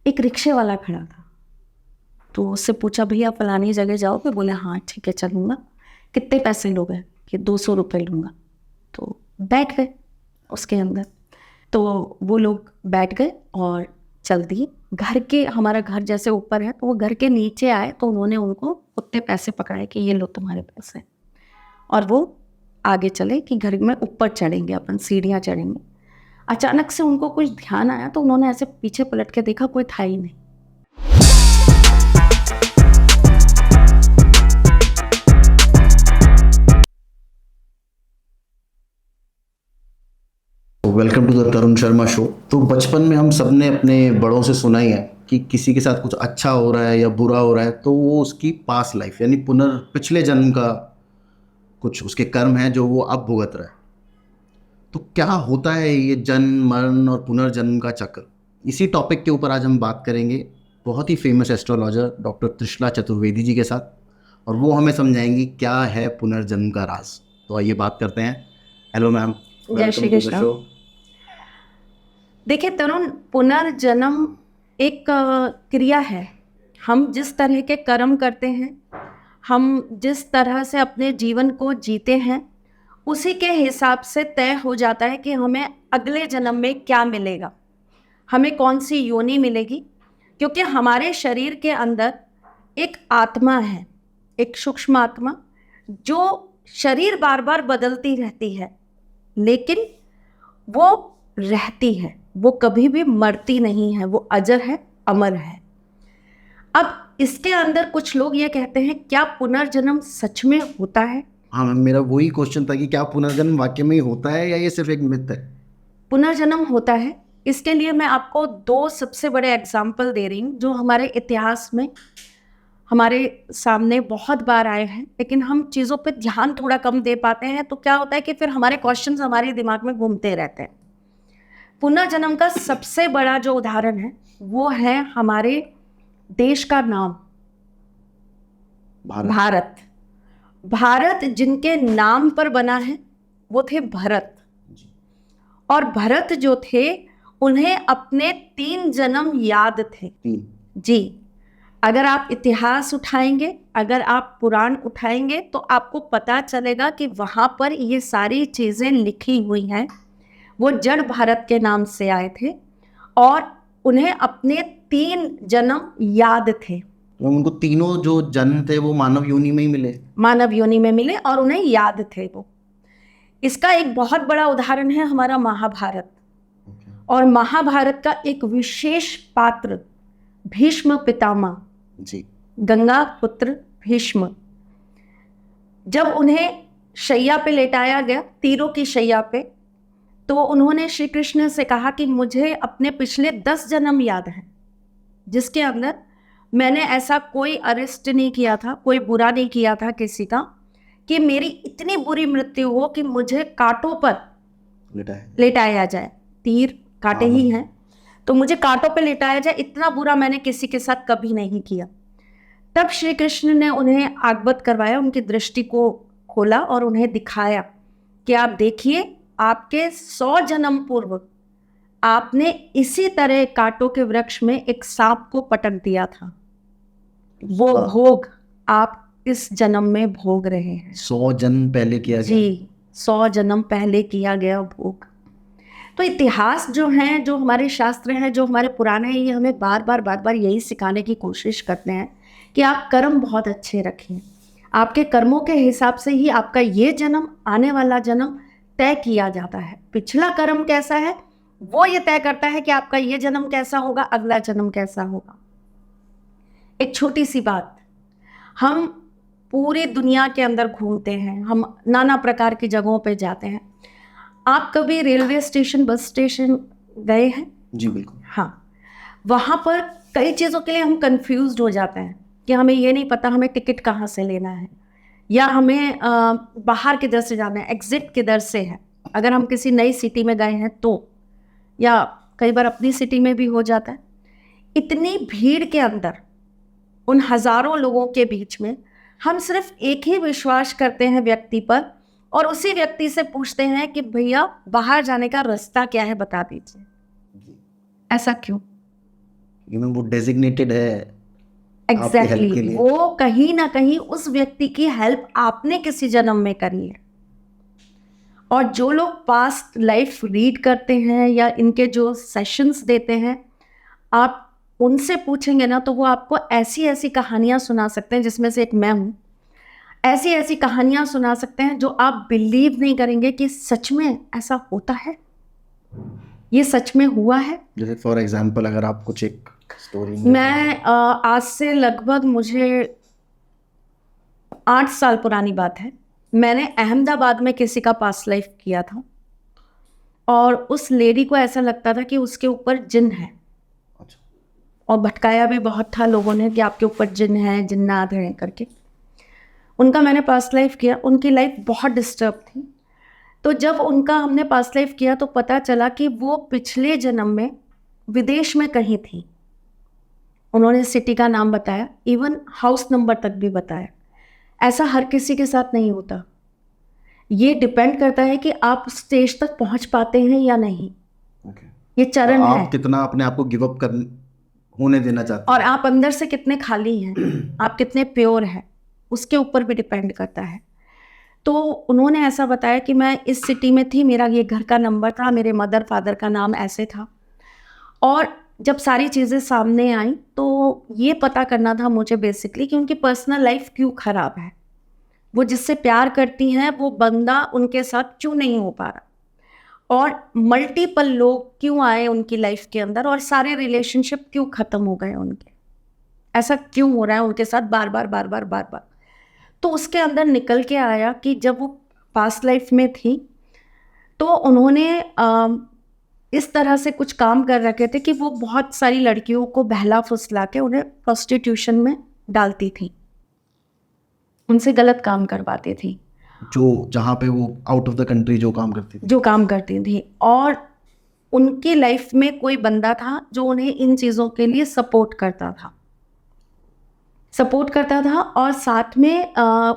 एक रिक्शे वाला खड़ा था, तो उससे पूछा भैया फलानी जगह जाओगे? बोले हाँ ठीक है चलूँगा। कितने पैसे लोगे? कि 200 रुपये लूँगा। तो बैठ गए उसके अंदर। तो वो लोग बैठ गए और चल दिए। घर के, हमारा घर जैसे ऊपर है, तो वो घर के नीचे आए तो उन्होंने उनको उतने पैसे पकड़ाए कि ये लो तुम्हारे पैसे, और वो आगे चले कि घर में ऊपर चढ़ेंगे, अपन सीढ़ियाँ चढ़ेंगे। अचानक से उनको कुछ ध्यान आया तो उन्होंने ऐसे पीछे पलट के देखा, कोई था ही नहीं। Welcome to the Tarun Sharma show. तो बचपन में हम सब ने अपने बड़ों से सुना ही है कि किसी के साथ कुछ अच्छा हो रहा है या बुरा हो रहा है तो वो उसकी पास्ट लाइफ यानी पिछले जन्म का कुछ उसके कर्म है जो वो अब भुगत रहा है। तो क्या होता है ये जन्म मरण और पुनर्जन्म का चक्र? इसी टॉपिक के ऊपर आज हम बात करेंगे बहुत ही famous astrologer doctor Trishala Chaturvedi ji के साथ, और वो हमें समझाएंगी क्या है पुनर्जन्म का राज। तो आइए बात करते हैं। हेलो मैम, जय Shri welcome to the Krishna. Show. देखिए तरुण, पुनर्जन्म एक क्रिया है। हम जिस तरह के कर्म करते हैं, हम जिस तरह से अपने जीवन को जीते हैं, उसी के हिसाब से तय हो जाता है कि हमें अगले जन्म में क्या मिलेगा, हमें कौन सी योनि मिलेगी। क्योंकि हमारे शरीर के अंदर एक आत्मा है, एक सूक्ष्म आत्मा, जो शरीर बार बार बदलती रहती है, लेकिन वो रहती है, वो कभी भी मरती नहीं है, वो अजर है, अमर है। अब इसके अंदर कुछ लोग ये कहते हैं, क्या पुनर्जन्म सच में होता है? हाँ मैम, मेरा वही क्वेश्चन था कि क्या पुनर्जन्म वाकई में ही होता है या ये सिर्फ एक मिथ है? पुनर्जन्म होता है। इसके लिए मैं आपको दो सबसे बड़े एग्जाम्पल दे रही हूँ, जो हमारे इतिहास में हमारे सामने बहुत बार आए हैं, लेकिन हम चीज़ों पे ध्यान थोड़ा कम दे पाते हैं। तो क्या होता है कि फिर हमारे क्वेश्चंस हमारे दिमाग में घूमते रहते हैं। पुनर्जन्म का सबसे बड़ा जो उदाहरण है वो है हमारे देश का नाम, भारत। भारत जिनके नाम पर बना है वो थे भरत। और भरत जो थे, उन्हें अपने 3 जन्म याद थे। जी, अगर आप इतिहास उठाएंगे, अगर आप पुराण उठाएंगे, तो आपको पता चलेगा कि वहाँ पर ये सारी चीज़ें लिखी हुई हैं। वो जड़ भारत के नाम से आए थे और उन्हें अपने 3 जन्म याद थे। तो उनको तीनों जो जन्म थे वो मानव योनि में ही मिले? मानव योनि में मिले और उन्हें याद थे वो। इसका एक बहुत बड़ा उदाहरण है हमारा महाभारत। और महाभारत का एक विशेष पात्र भीष्म पितामह जी। गंगा पुत्र भीष्म, जब उन्हें शैया पे लेटाया गया, तीरों की शैया पे, तो उन्होंने श्री कृष्ण से कहा कि मुझे अपने पिछले 10 जन्म याद हैं, जिसके अंदर मैंने ऐसा कोई अरेस्ट नहीं किया था, कोई बुरा नहीं किया था किसी का, कि मेरी इतनी बुरी मृत्यु हो कि मुझे कांटों पर लेटाया जाए। तीर कांटे ही हैं, तो मुझे कांटों पर लेटाया जाए, इतना बुरा मैंने किसी के साथ कभी नहीं किया। तब श्री कृष्ण ने उन्हें आगवत करवाया, उनकी दृष्टि को खोला और उन्हें दिखाया कि आप देखिए, आपके 100 जन्म पूर्व आपने इसी तरह कांटों के वृक्ष में एक सांप को पटक दिया था। वो भोग आप इस जन्म में भोग रहे हैं। 100 जन्म पहले किया गया? जी, 100 जन्म पहले किया गया भोग। तो इतिहास जो है, जो हमारे शास्त्र हैं, जो हमारे पुराने हैं, ये हमें बार बार यही सिखाने की कोशिश करते हैं कि आप कर्म बहुत अच्छे रखें। आपके कर्मों के हिसाब से ही आपका ये जन्म, आने वाला जन्म तय किया जाता है। पिछला कर्म कैसा है वो ये तय करता है कि आपका ये जन्म कैसा होगा, अगला जन्म कैसा होगा। एक छोटी सी बात, हम पूरी दुनिया के अंदर घूमते हैं, हम नाना प्रकार की जगहों पे जाते हैं। आप कभी रेलवे स्टेशन, बस स्टेशन गए हैं? जी बिल्कुल। हाँ, वहाँ पर कई चीज़ों के लिए हम कंफ्यूज्ड हो जाते हैं कि हमें ये नहीं पता हमें टिकट कहाँ से लेना है, या हमें बाहर किधर से जाना है, एग्जिट किधर से है। अगर हम किसी नई सिटी में गए हैं तो, या कई बार अपनी सिटी में भी हो जाता है। इतनी भीड़ के अंदर, उन हज़ारों लोगों के बीच में, हम सिर्फ एक ही विश्वास करते हैं व्यक्ति पर, और उसी व्यक्ति से पूछते हैं कि भैया बाहर जाने का रास्ता क्या है, बता दीजिए। ऐसा क्यों? वो डेजिग्नेटेड है आपकी हेल्प के एग्जैक्टली लिए। वो कहीं ना कहीं उस व्यक्ति की हेल्प आपने किसी जन्म में करी है। और जो लोग पास्ट लाइफ रीड करते हैं या इनके जो सेशंस देते हैं, आप उनसे पूछेंगे ना तो वो आपको ऐसी ऐसी कहानियां सुना सकते हैं, जिसमें से एक मैं हूँ। ऐसी ऐसी कहानियां सुना सकते हैं जो आप बिलीव नहीं करेंगे कि सच में ऐसा होता है, ये सच में हुआ है। जैसे फॉर एग्जांपल अगर आप कुछ एक स्टोरी मैं आज से लगभग मुझे 8 साल पुरानी बात है, मैंने अहमदाबाद में किसी का पास्ट लाइफ किया था और उस लेडी को ऐसा लगता था कि उसके ऊपर जिन है, अच्छा, और भटकाया भी बहुत था लोगों ने कि आपके ऊपर जिन है, जिन्नात हैं करके। उनका मैंने पास्ट लाइफ किया, उनकी लाइफ बहुत डिस्टर्ब थी। तो जब उनका हमने पास्ट लाइफ किया तो पता चला कि वो पिछले जन्म में विदेश में कहीं थी। उन्होंने सिटी का नाम बताया, इवन हाउस नंबर तक भी बताया। ऐसा हर किसी के साथ नहीं होता, ये डिपेंड करता है कि आप स्टेज तक पहुंच पाते हैं या नहीं। ओके। ये चरण आप है, कितना अपने आप को गिव अप कर होने देना चाहते और आप अंदर से कितने खाली हैं, आप कितने प्योर हैं, उसके ऊपर भी डिपेंड करता है। तो उन्होंने ऐसा बताया कि मैं इस सिटी में थी, मेरा ये घर का नंबर था, मेरे मदर फादर का नाम ऐसे था। और जब सारी चीज़ें सामने आई तो ये पता करना था मुझे बेसिकली कि उनकी पर्सनल लाइफ क्यों ख़राब है, वो जिससे प्यार करती हैं वो बंदा उनके साथ क्यों नहीं हो पा रहा, और मल्टीपल लोग क्यों आए उनकी लाइफ के अंदर और सारे रिलेशनशिप क्यों ख़त्म हो गए उनके, ऐसा क्यों हो रहा है उनके साथ बार बार बार बार बार बार। तो उसके अंदर निकल के आया कि जब वो पास्ट लाइफ में थी तो उन्होंने इस तरह से कुछ काम कर रखे थे कि वो बहुत सारी लड़कियों को बहला फुसला के उन्हें प्रोस्टिट्यूशन में डालती थी, उनसे गलत काम करवाती थी, जो जहाँ पे वो आउट ऑफ द कंट्री जो काम करती थी। जो काम करती थी। और उनकी लाइफ में कोई बंदा था जो उन्हें इन चीज़ों के लिए सपोर्ट करता था और साथ में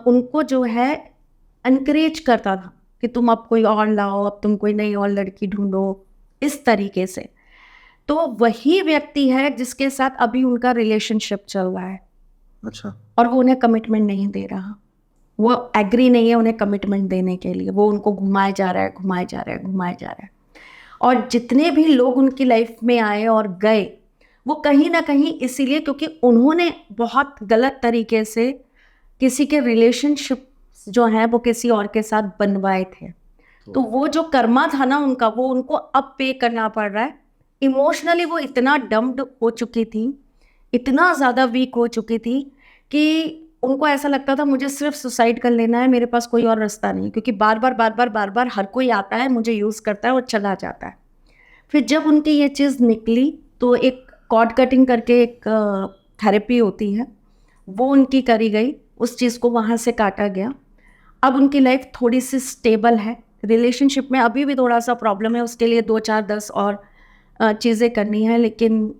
उनको जो है एनकरेज करता था कि तुम अब कोई और लाओ, अब तुम कोई नई और लड़की ढूंढो, इस तरीके से। तो वही व्यक्ति है जिसके साथ अभी उनका रिलेशनशिप चल रहा है। अच्छा। और वो उन्हें कमिटमेंट नहीं दे रहा, वो एग्री नहीं है उन्हें कमिटमेंट देने के लिए, वो उनको घुमाए जा रहा है। और जितने भी लोग उनकी लाइफ में आए और गए, वो कहीं ना कहीं इसीलिए क्योंकि उन्होंने बहुत गलत तरीके से किसी के रिलेशनशिप जो है वो किसी और के साथ बनवाए थे। तो वो जो कर्मा था ना उनका, वो उनको अब पे करना पड़ रहा है। इमोशनली वो इतना डम्प्ड हो चुकी थी, इतना ज़्यादा वीक हो चुकी थी कि उनको ऐसा लगता था मुझे सिर्फ सुसाइड कर लेना है, मेरे पास कोई और रास्ता नहीं, क्योंकि बार बार हर कोई आता है, मुझे यूज़ करता है और चला जाता है। फिर जब उनकी ये चीज़ निकली तो एक कॉर्ड कटिंग करके एक थेरेपी होती है, वो उनकी करी गई, उस चीज़ को वहाँ से काटा गया। अब उनकी लाइफ थोड़ी सी स्टेबल है, रिलेशनशिप में अभी भी थोड़ा सा प्रॉब्लम है, उसके लिए 2 4 10 और चीज़ें करनी है। लेकिन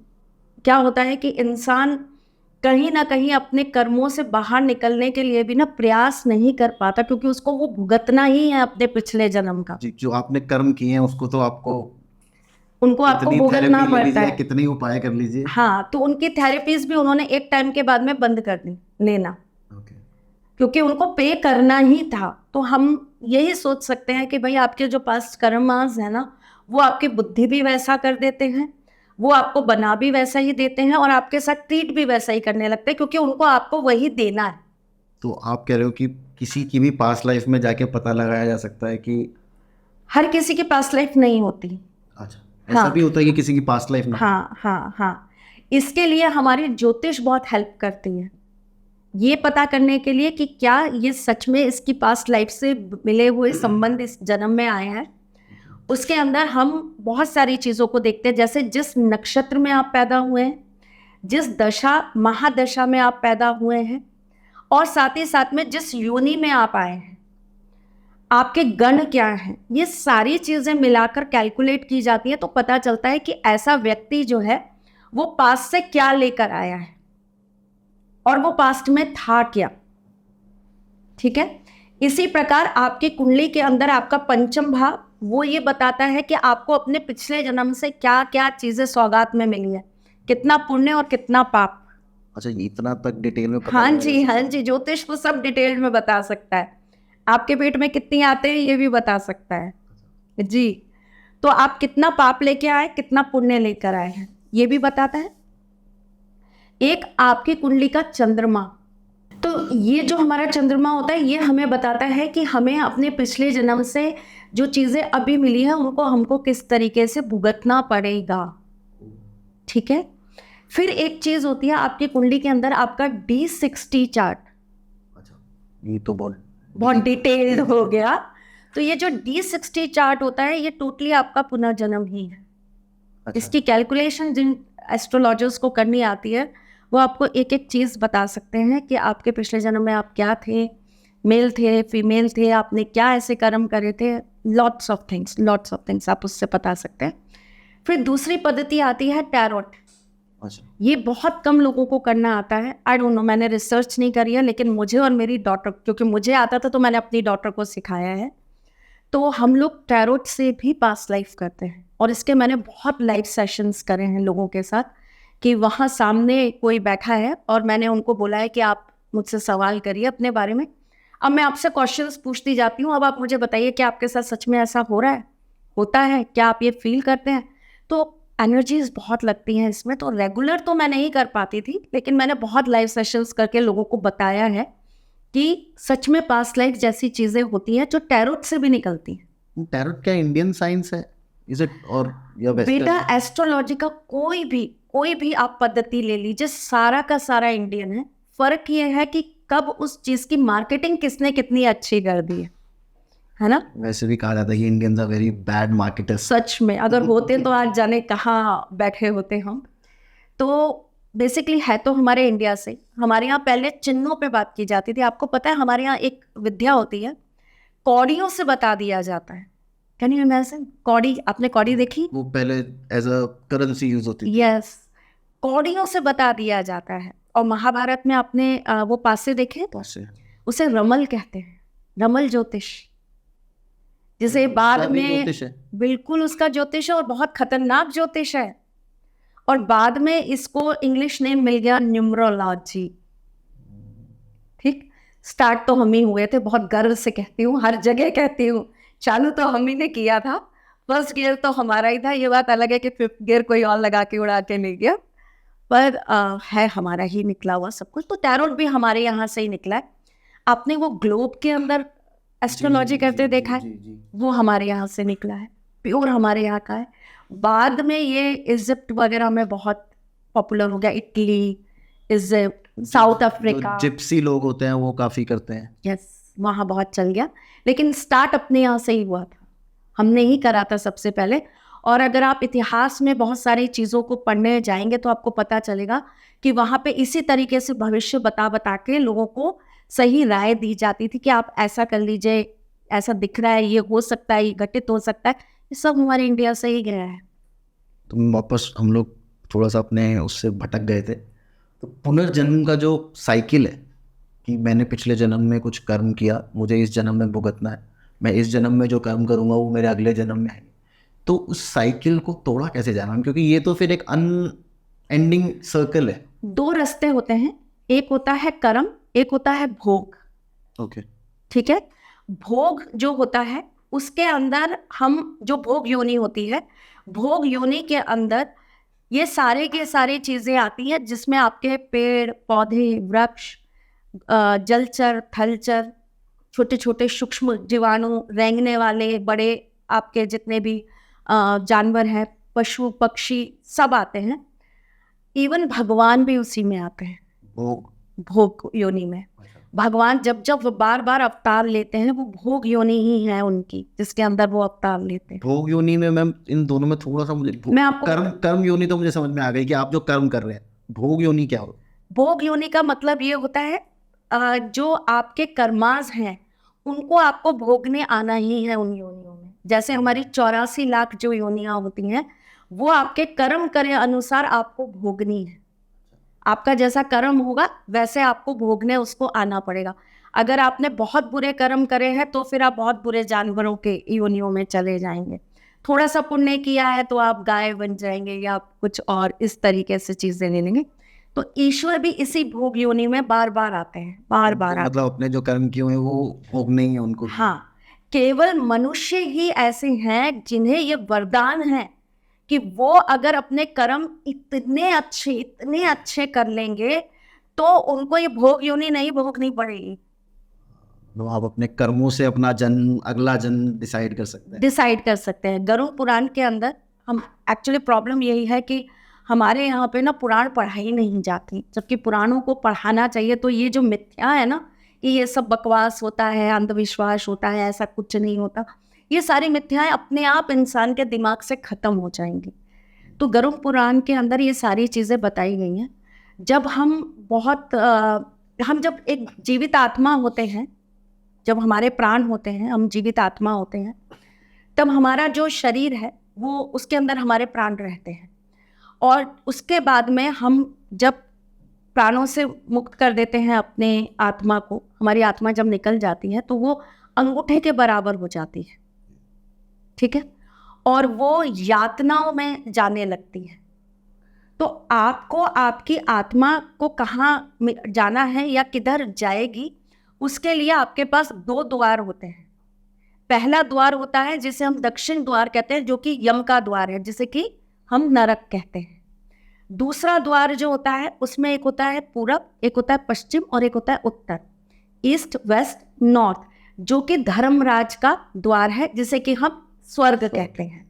क्या होता है कि इंसान कहीं ना कहीं अपने कर्मों से बाहर निकलने के लिए भी ना प्रयास नहीं कर पाता, क्योंकि उसको वो भुगतना ही है अपने पिछले जन्म का। जी, जो आपने कर्म किए हैं उसको तो आपको आपको कितनी भुगतना थेरेपी ले पड़ता लीजिए, है। कितनी उपाय कर लीजिए। हाँ, तो उनकी थेरेपीज भी उन्होंने एक टाइम के बाद में बंद कर दी लेना, ओके। क्योंकि उनको पे करना ही था। तो हम यही सोच सकते हैं कि भाई आपके जो पास्ट कर्मास है ना, वो आपकी बुद्धि भी वैसा कर देते हैं, वो आपको बना भी वैसा ही देते हैं और आपके साथ ट्रीट भी वैसा ही करने लगते हैं, क्योंकि उनको आपको वही देना है। तो आप कह रहे हो कि किसी की भी पास्ट लाइफ में जाके पता लगाया जा सकता है कि हर किसी की पास्ट लाइफ नहीं होती। अच्छा, ऐसा हाँ। भी होता है कि किसी की पास्ट लाइफ ना। हाँ, इसके लिए हमारी ज्योतिष बहुत हेल्प करती है, ये पता करने के लिए कि क्या ये सच में इसकी पास्ट लाइफ से मिले हुए संबंध इस जन्म में आए हैं। उसके अंदर हम बहुत सारी चीज़ों को देखते हैं, जैसे जिस नक्षत्र में आप पैदा हुए हैं, जिस दशा महादशा में आप पैदा हुए हैं, और साथ ही साथ में जिस योनि में आप आए हैं, आपके गण क्या हैं, ये सारी चीज़ें मिलाकर कैलकुलेट की जाती है। तो पता चलता है कि ऐसा व्यक्ति जो है वो पास्ट से क्या लेकर आया है और वो पास्ट में था क्या। ठीक है, इसी प्रकार आपकी कुंडली के अंदर आपका पंचम भाव वो ये बताता है कि आपको अपने पिछले जन्म से क्या क्या चीज़ें सौगात में मिली है, कितना पुण्य और कितना पाप। अच्छा, ये इतना तक डिटेल में पता हाँ है? जी, हाँ जी, ज्योतिष वो सब डिटेल में बता सकता है। आपके पेट में कितनी आते हैं ये भी बता सकता है जी। तो आप कितना पाप लेके आए, कितना पुण्य लेकर आए हैं, ये भी बताता है। एक आपकी कुंडली का चंद्रमा, तो ये जो हमारा चंद्रमा होता है ये हमें बताता है कि हमें अपने पिछले जन्म से जो चीज़ें अभी मिली हैं उनको हमको किस तरीके से भुगतना पड़ेगा, ठीक है। फिर एक चीज़ होती है आपकी कुंडली के अंदर, आपका D60 चार्ट। अच्छा, ये तो बहुत डिटेल्ड हो गया। तो ये जो D60 चार्ट होता है ये टोटली आपका पुनर्जन्म ही है। अच्छा। इसकी कैलकुलेशन जिन एस्ट्रोलॉजर्स को करनी आती है वो आपको एक एक चीज़ बता सकते हैं कि आपके पिछले जन्म में आप क्या थे, मेल थे, फीमेल थे, आपने क्या ऐसे कर्म करे थे, लॉट्स ऑफ थिंग्स आप उससे बता सकते हैं। फिर दूसरी पद्धति आती है टैरोट। अच्छा, ये बहुत कम लोगों को करना आता है। आई डोंट नो, मैंने रिसर्च नहीं करी है, लेकिन मुझे और मेरी डॉटर, क्योंकि मुझे आता था तो मैंने अपनी डॉटर को सिखाया है। तो हम लोग टैरोट से भी पास्ट लाइफ करते हैं और इसके मैंने बहुत लाइव सेशंस करे हैं लोगों के साथ, कि वहाँ सामने कोई बैठा है और मैंने उनको बोला है कि आप मुझसे सवाल करिए अपने बारे में। अब मैं आपसे क्वेश्चंस पूछती जाती हूँ, अब आप मुझे बताइए कि आपके साथ सच में ऐसा हो रहा है, होता है क्या, आप ये फील करते हैं। तो एनर्जीज बहुत लगती हैं इसमें। तो रेगुलर तो मैं नहीं कर पाती थी, लेकिन मैंने बहुत लाइव सेशंस करके लोगों को बताया है कि सच में पास्ट लाइफ जैसी चीज़ें होती हैं जो टैरोट से भी निकलती हैं। टैरोट क्या इंडियन साइंस है, इज इट, और या वेस्टर्न? बेटा एस्ट्रोलॉजी का कोई भी आप पद्धति ले लीजिए, सारा का सारा इंडियन है। फर्क ये है कि कब उस चीज़ की मार्केटिंग किसने कितनी अच्छी कर दी है ना। वैसे भी कहा जाता है कि Indians are very bad marketers. सच में अगर होते तो आज जाने कहाँ बैठे होते हम। तो बेसिकली है तो हमारे इंडिया से। हमारे यहाँ पहले चिन्हों पे बात की जाती थी। आपको पता है हमारे यहाँ एक विद्या होती है, कौड़ियों से बता दिया जाता है। कैन यू इमेजिन, कौड़ी, आपने कौड़ी देखी? वो पहले एज अ करेंसी यूज होती थी। यस, कौड़ियों से बता दिया जाता है। और महाभारत में आपने वो पासे देखे, पासे। उसे रमल कहते हैं, रमल ज्योतिष, जिसे बाद उसका भी में ज्योतिष है? बिल्कुल उसका ज्योतिष है और बहुत खतरनाक ज्योतिष है। और बाद में इसको इंग्लिश नेम मिल गया न्यूमरोलॉजी। ठीक, स्टार्ट तो हम ही हुए थे, बहुत गर्व से कहती हूँ, हर जगह कहती हूँ, चालू तो हम ही ने किया था। फर्स्ट गियर तो हमारा ही था। ये बात अलग है कि फिफ्थ गियर कोई और लगा के उड़ा के ले गया, पर है हमारा ही निकला हुआ सब कुछ। तो टैरोट भी हमारे यहाँ से ही निकला है। आपने वो ग्लोब के अंदर एस्ट्रोलॉजी करते देखा है, वो हमारे यहाँ से निकला है, प्योर हमारे यहाँ का है। बाद में ये इजिप्ट वगैरह में बहुत पॉपुलर हो गया, Italy, Egypt, south Africa. Gypsy लोग होते हैं वो काफी करते हैं। यस, वहाँ बहुत चल गया, लेकिन स्टार्ट अपने यहाँ से ही हुआ था, हमने ही करा था सबसे पहले। और अगर आप इतिहास में बहुत सारी चीज़ों को पढ़ने जाएंगे तो आपको पता चलेगा कि वहाँ पे इसी तरीके से भविष्य बता के लोगों को सही राय दी जाती थी कि आप ऐसा कर लीजिए, ऐसा दिख रहा है, ये हो सकता है, ये घटित हो सकता है। ये सब हमारे इंडिया से ही गया है। तो वापस हम लोग थोड़ा सा अपने उससे भटक गए थे। तो पुनर्जन्म का जो साइकिल है कि मैंने पिछले जन्म में कुछ कर्म किया, मुझे इस जन्म में भुगतना है, मैं इस जन्म में जो कर्म करूँगा वो मेरे अगले जन्म में है। तो उस साइकिल को तोड़ा कैसे जाना, क्योंकि ये तो फिर एक अनएंडिंग सर्कल है। दो रास्ते होते हैं, एक होता है कर्म, एक होता है भोग। ओके, ठीक है। भोग जो होता है उसके अंदर हम, जो भोग योनि होती है, भोग योनि के अंदर ये सारे के सारे चीज़ें आती हैं जिसमें आपके पेड़ पौधे, वृक्ष, जलचर, थलचर, छोटे छोटे सूक्ष्म जीवाणु, रेंगने वाले, बड़े आपके जितने भी जानवर हैं, पशु पक्षी, सब आते हैं। इवन भगवान भी उसी में आते हैं, भोग योनि में। भगवान जब जब वो बार बार अवतार लेते हैं वो भोग योनि ही है उनकी, जिसके अंदर वो अवतार लेते हैं। भोग योनि में मैम इन दोनों में थोड़ा सा मुझे मैं आपको कर्म योनि तो मुझे समझ में आ गई कि आप जो कर्म कर रहे हैं। भोग योनि क्या हो? भोग योनि का मतलब ये होता है जो आपके कर्मास हैं उनको आपको भोगने आना ही है उन योनियों में। जैसे हमारी 84 लाख जो योनियां होती हैं वो आपके कर्म करे अनुसार आपको भोगनी है। आपका जैसा कर्म होगा वैसे आपको भोगने उसको आना पड़ेगा। अगर आपने बहुत बुरे कर्म करे हैं तो फिर आप बहुत बुरे जानवरों के योनियों में चले जाएंगे। थोड़ा सा पुण्य किया है तो आप गाय बन जाएंगे या आप कुछ और इस तरीके से चीजें ले लेंगे। तो ईश्वर भी इसी भोग योनि में बार बार आते हैं, बार बार आते मतलब अपने जो कर्म किए हुए हैं वो भोगने ही है उनको। हैं। हाँ, केवल मनुष्य ही ऐसे हैं जिन्हें ये वरदान है कि वो अगर अपने कर्म इतने अच्छे कर लेंगे तो उनको ये भोग योनि नहीं भोगनी पड़ेगी। तो आप अपने कर्मों से अपना जन्म, अगला जन्म डिसाइड कर सकते हैं। डिसाइड कर सकते हैं। गरुड़ पुराण के अंदर हम एक्चुअली प्रॉब्लम यही है कि हमारे यहाँ पे ना पुराण पढ़ाई नहीं जाती, जबकि पुराणों को पढ़ाना चाहिए। तो ये जो मिथ्या है ना कि ये सब बकवास होता है, अंधविश्वास होता है, ऐसा कुछ नहीं होता, ये सारी मिथ्याएं अपने आप इंसान के दिमाग से खत्म हो जाएंगी। तो गरुड़ पुराण के अंदर ये सारी चीज़ें बताई गई हैं। जब हम जब एक जीवित आत्मा होते हैं, जब हमारे प्राण होते हैं, हम जीवित आत्मा होते हैं, तब हमारा जो शरीर है वो उसके अंदर हमारे प्राण रहते हैं। और उसके बाद में हम जब प्राणों से मुक्त कर देते हैं अपने आत्मा को, हमारी आत्मा जब निकल जाती है तो वो अंगूठे के बराबर हो जाती है, ठीक है, और वो यातनाओं में जाने लगती है। तो आपको आपकी आत्मा को कहाँ जाना है या किधर जाएगी, उसके लिए आपके पास 2 द्वार होते हैं। पहला द्वार होता है जिसे हम दक्षिण द्वार कहते हैं, जो कि यम का द्वार है, जिसे कि हम नरक कहते हैं। दूसरा द्वार जो होता है उसमें एक होता है पूरब, एक होता है पश्चिम और एक होता है उत्तर, ईस्ट वेस्ट नॉर्थ, जो कि धर्मराज का द्वार है, जिसे कि हम स्वर्ग कहते हैं।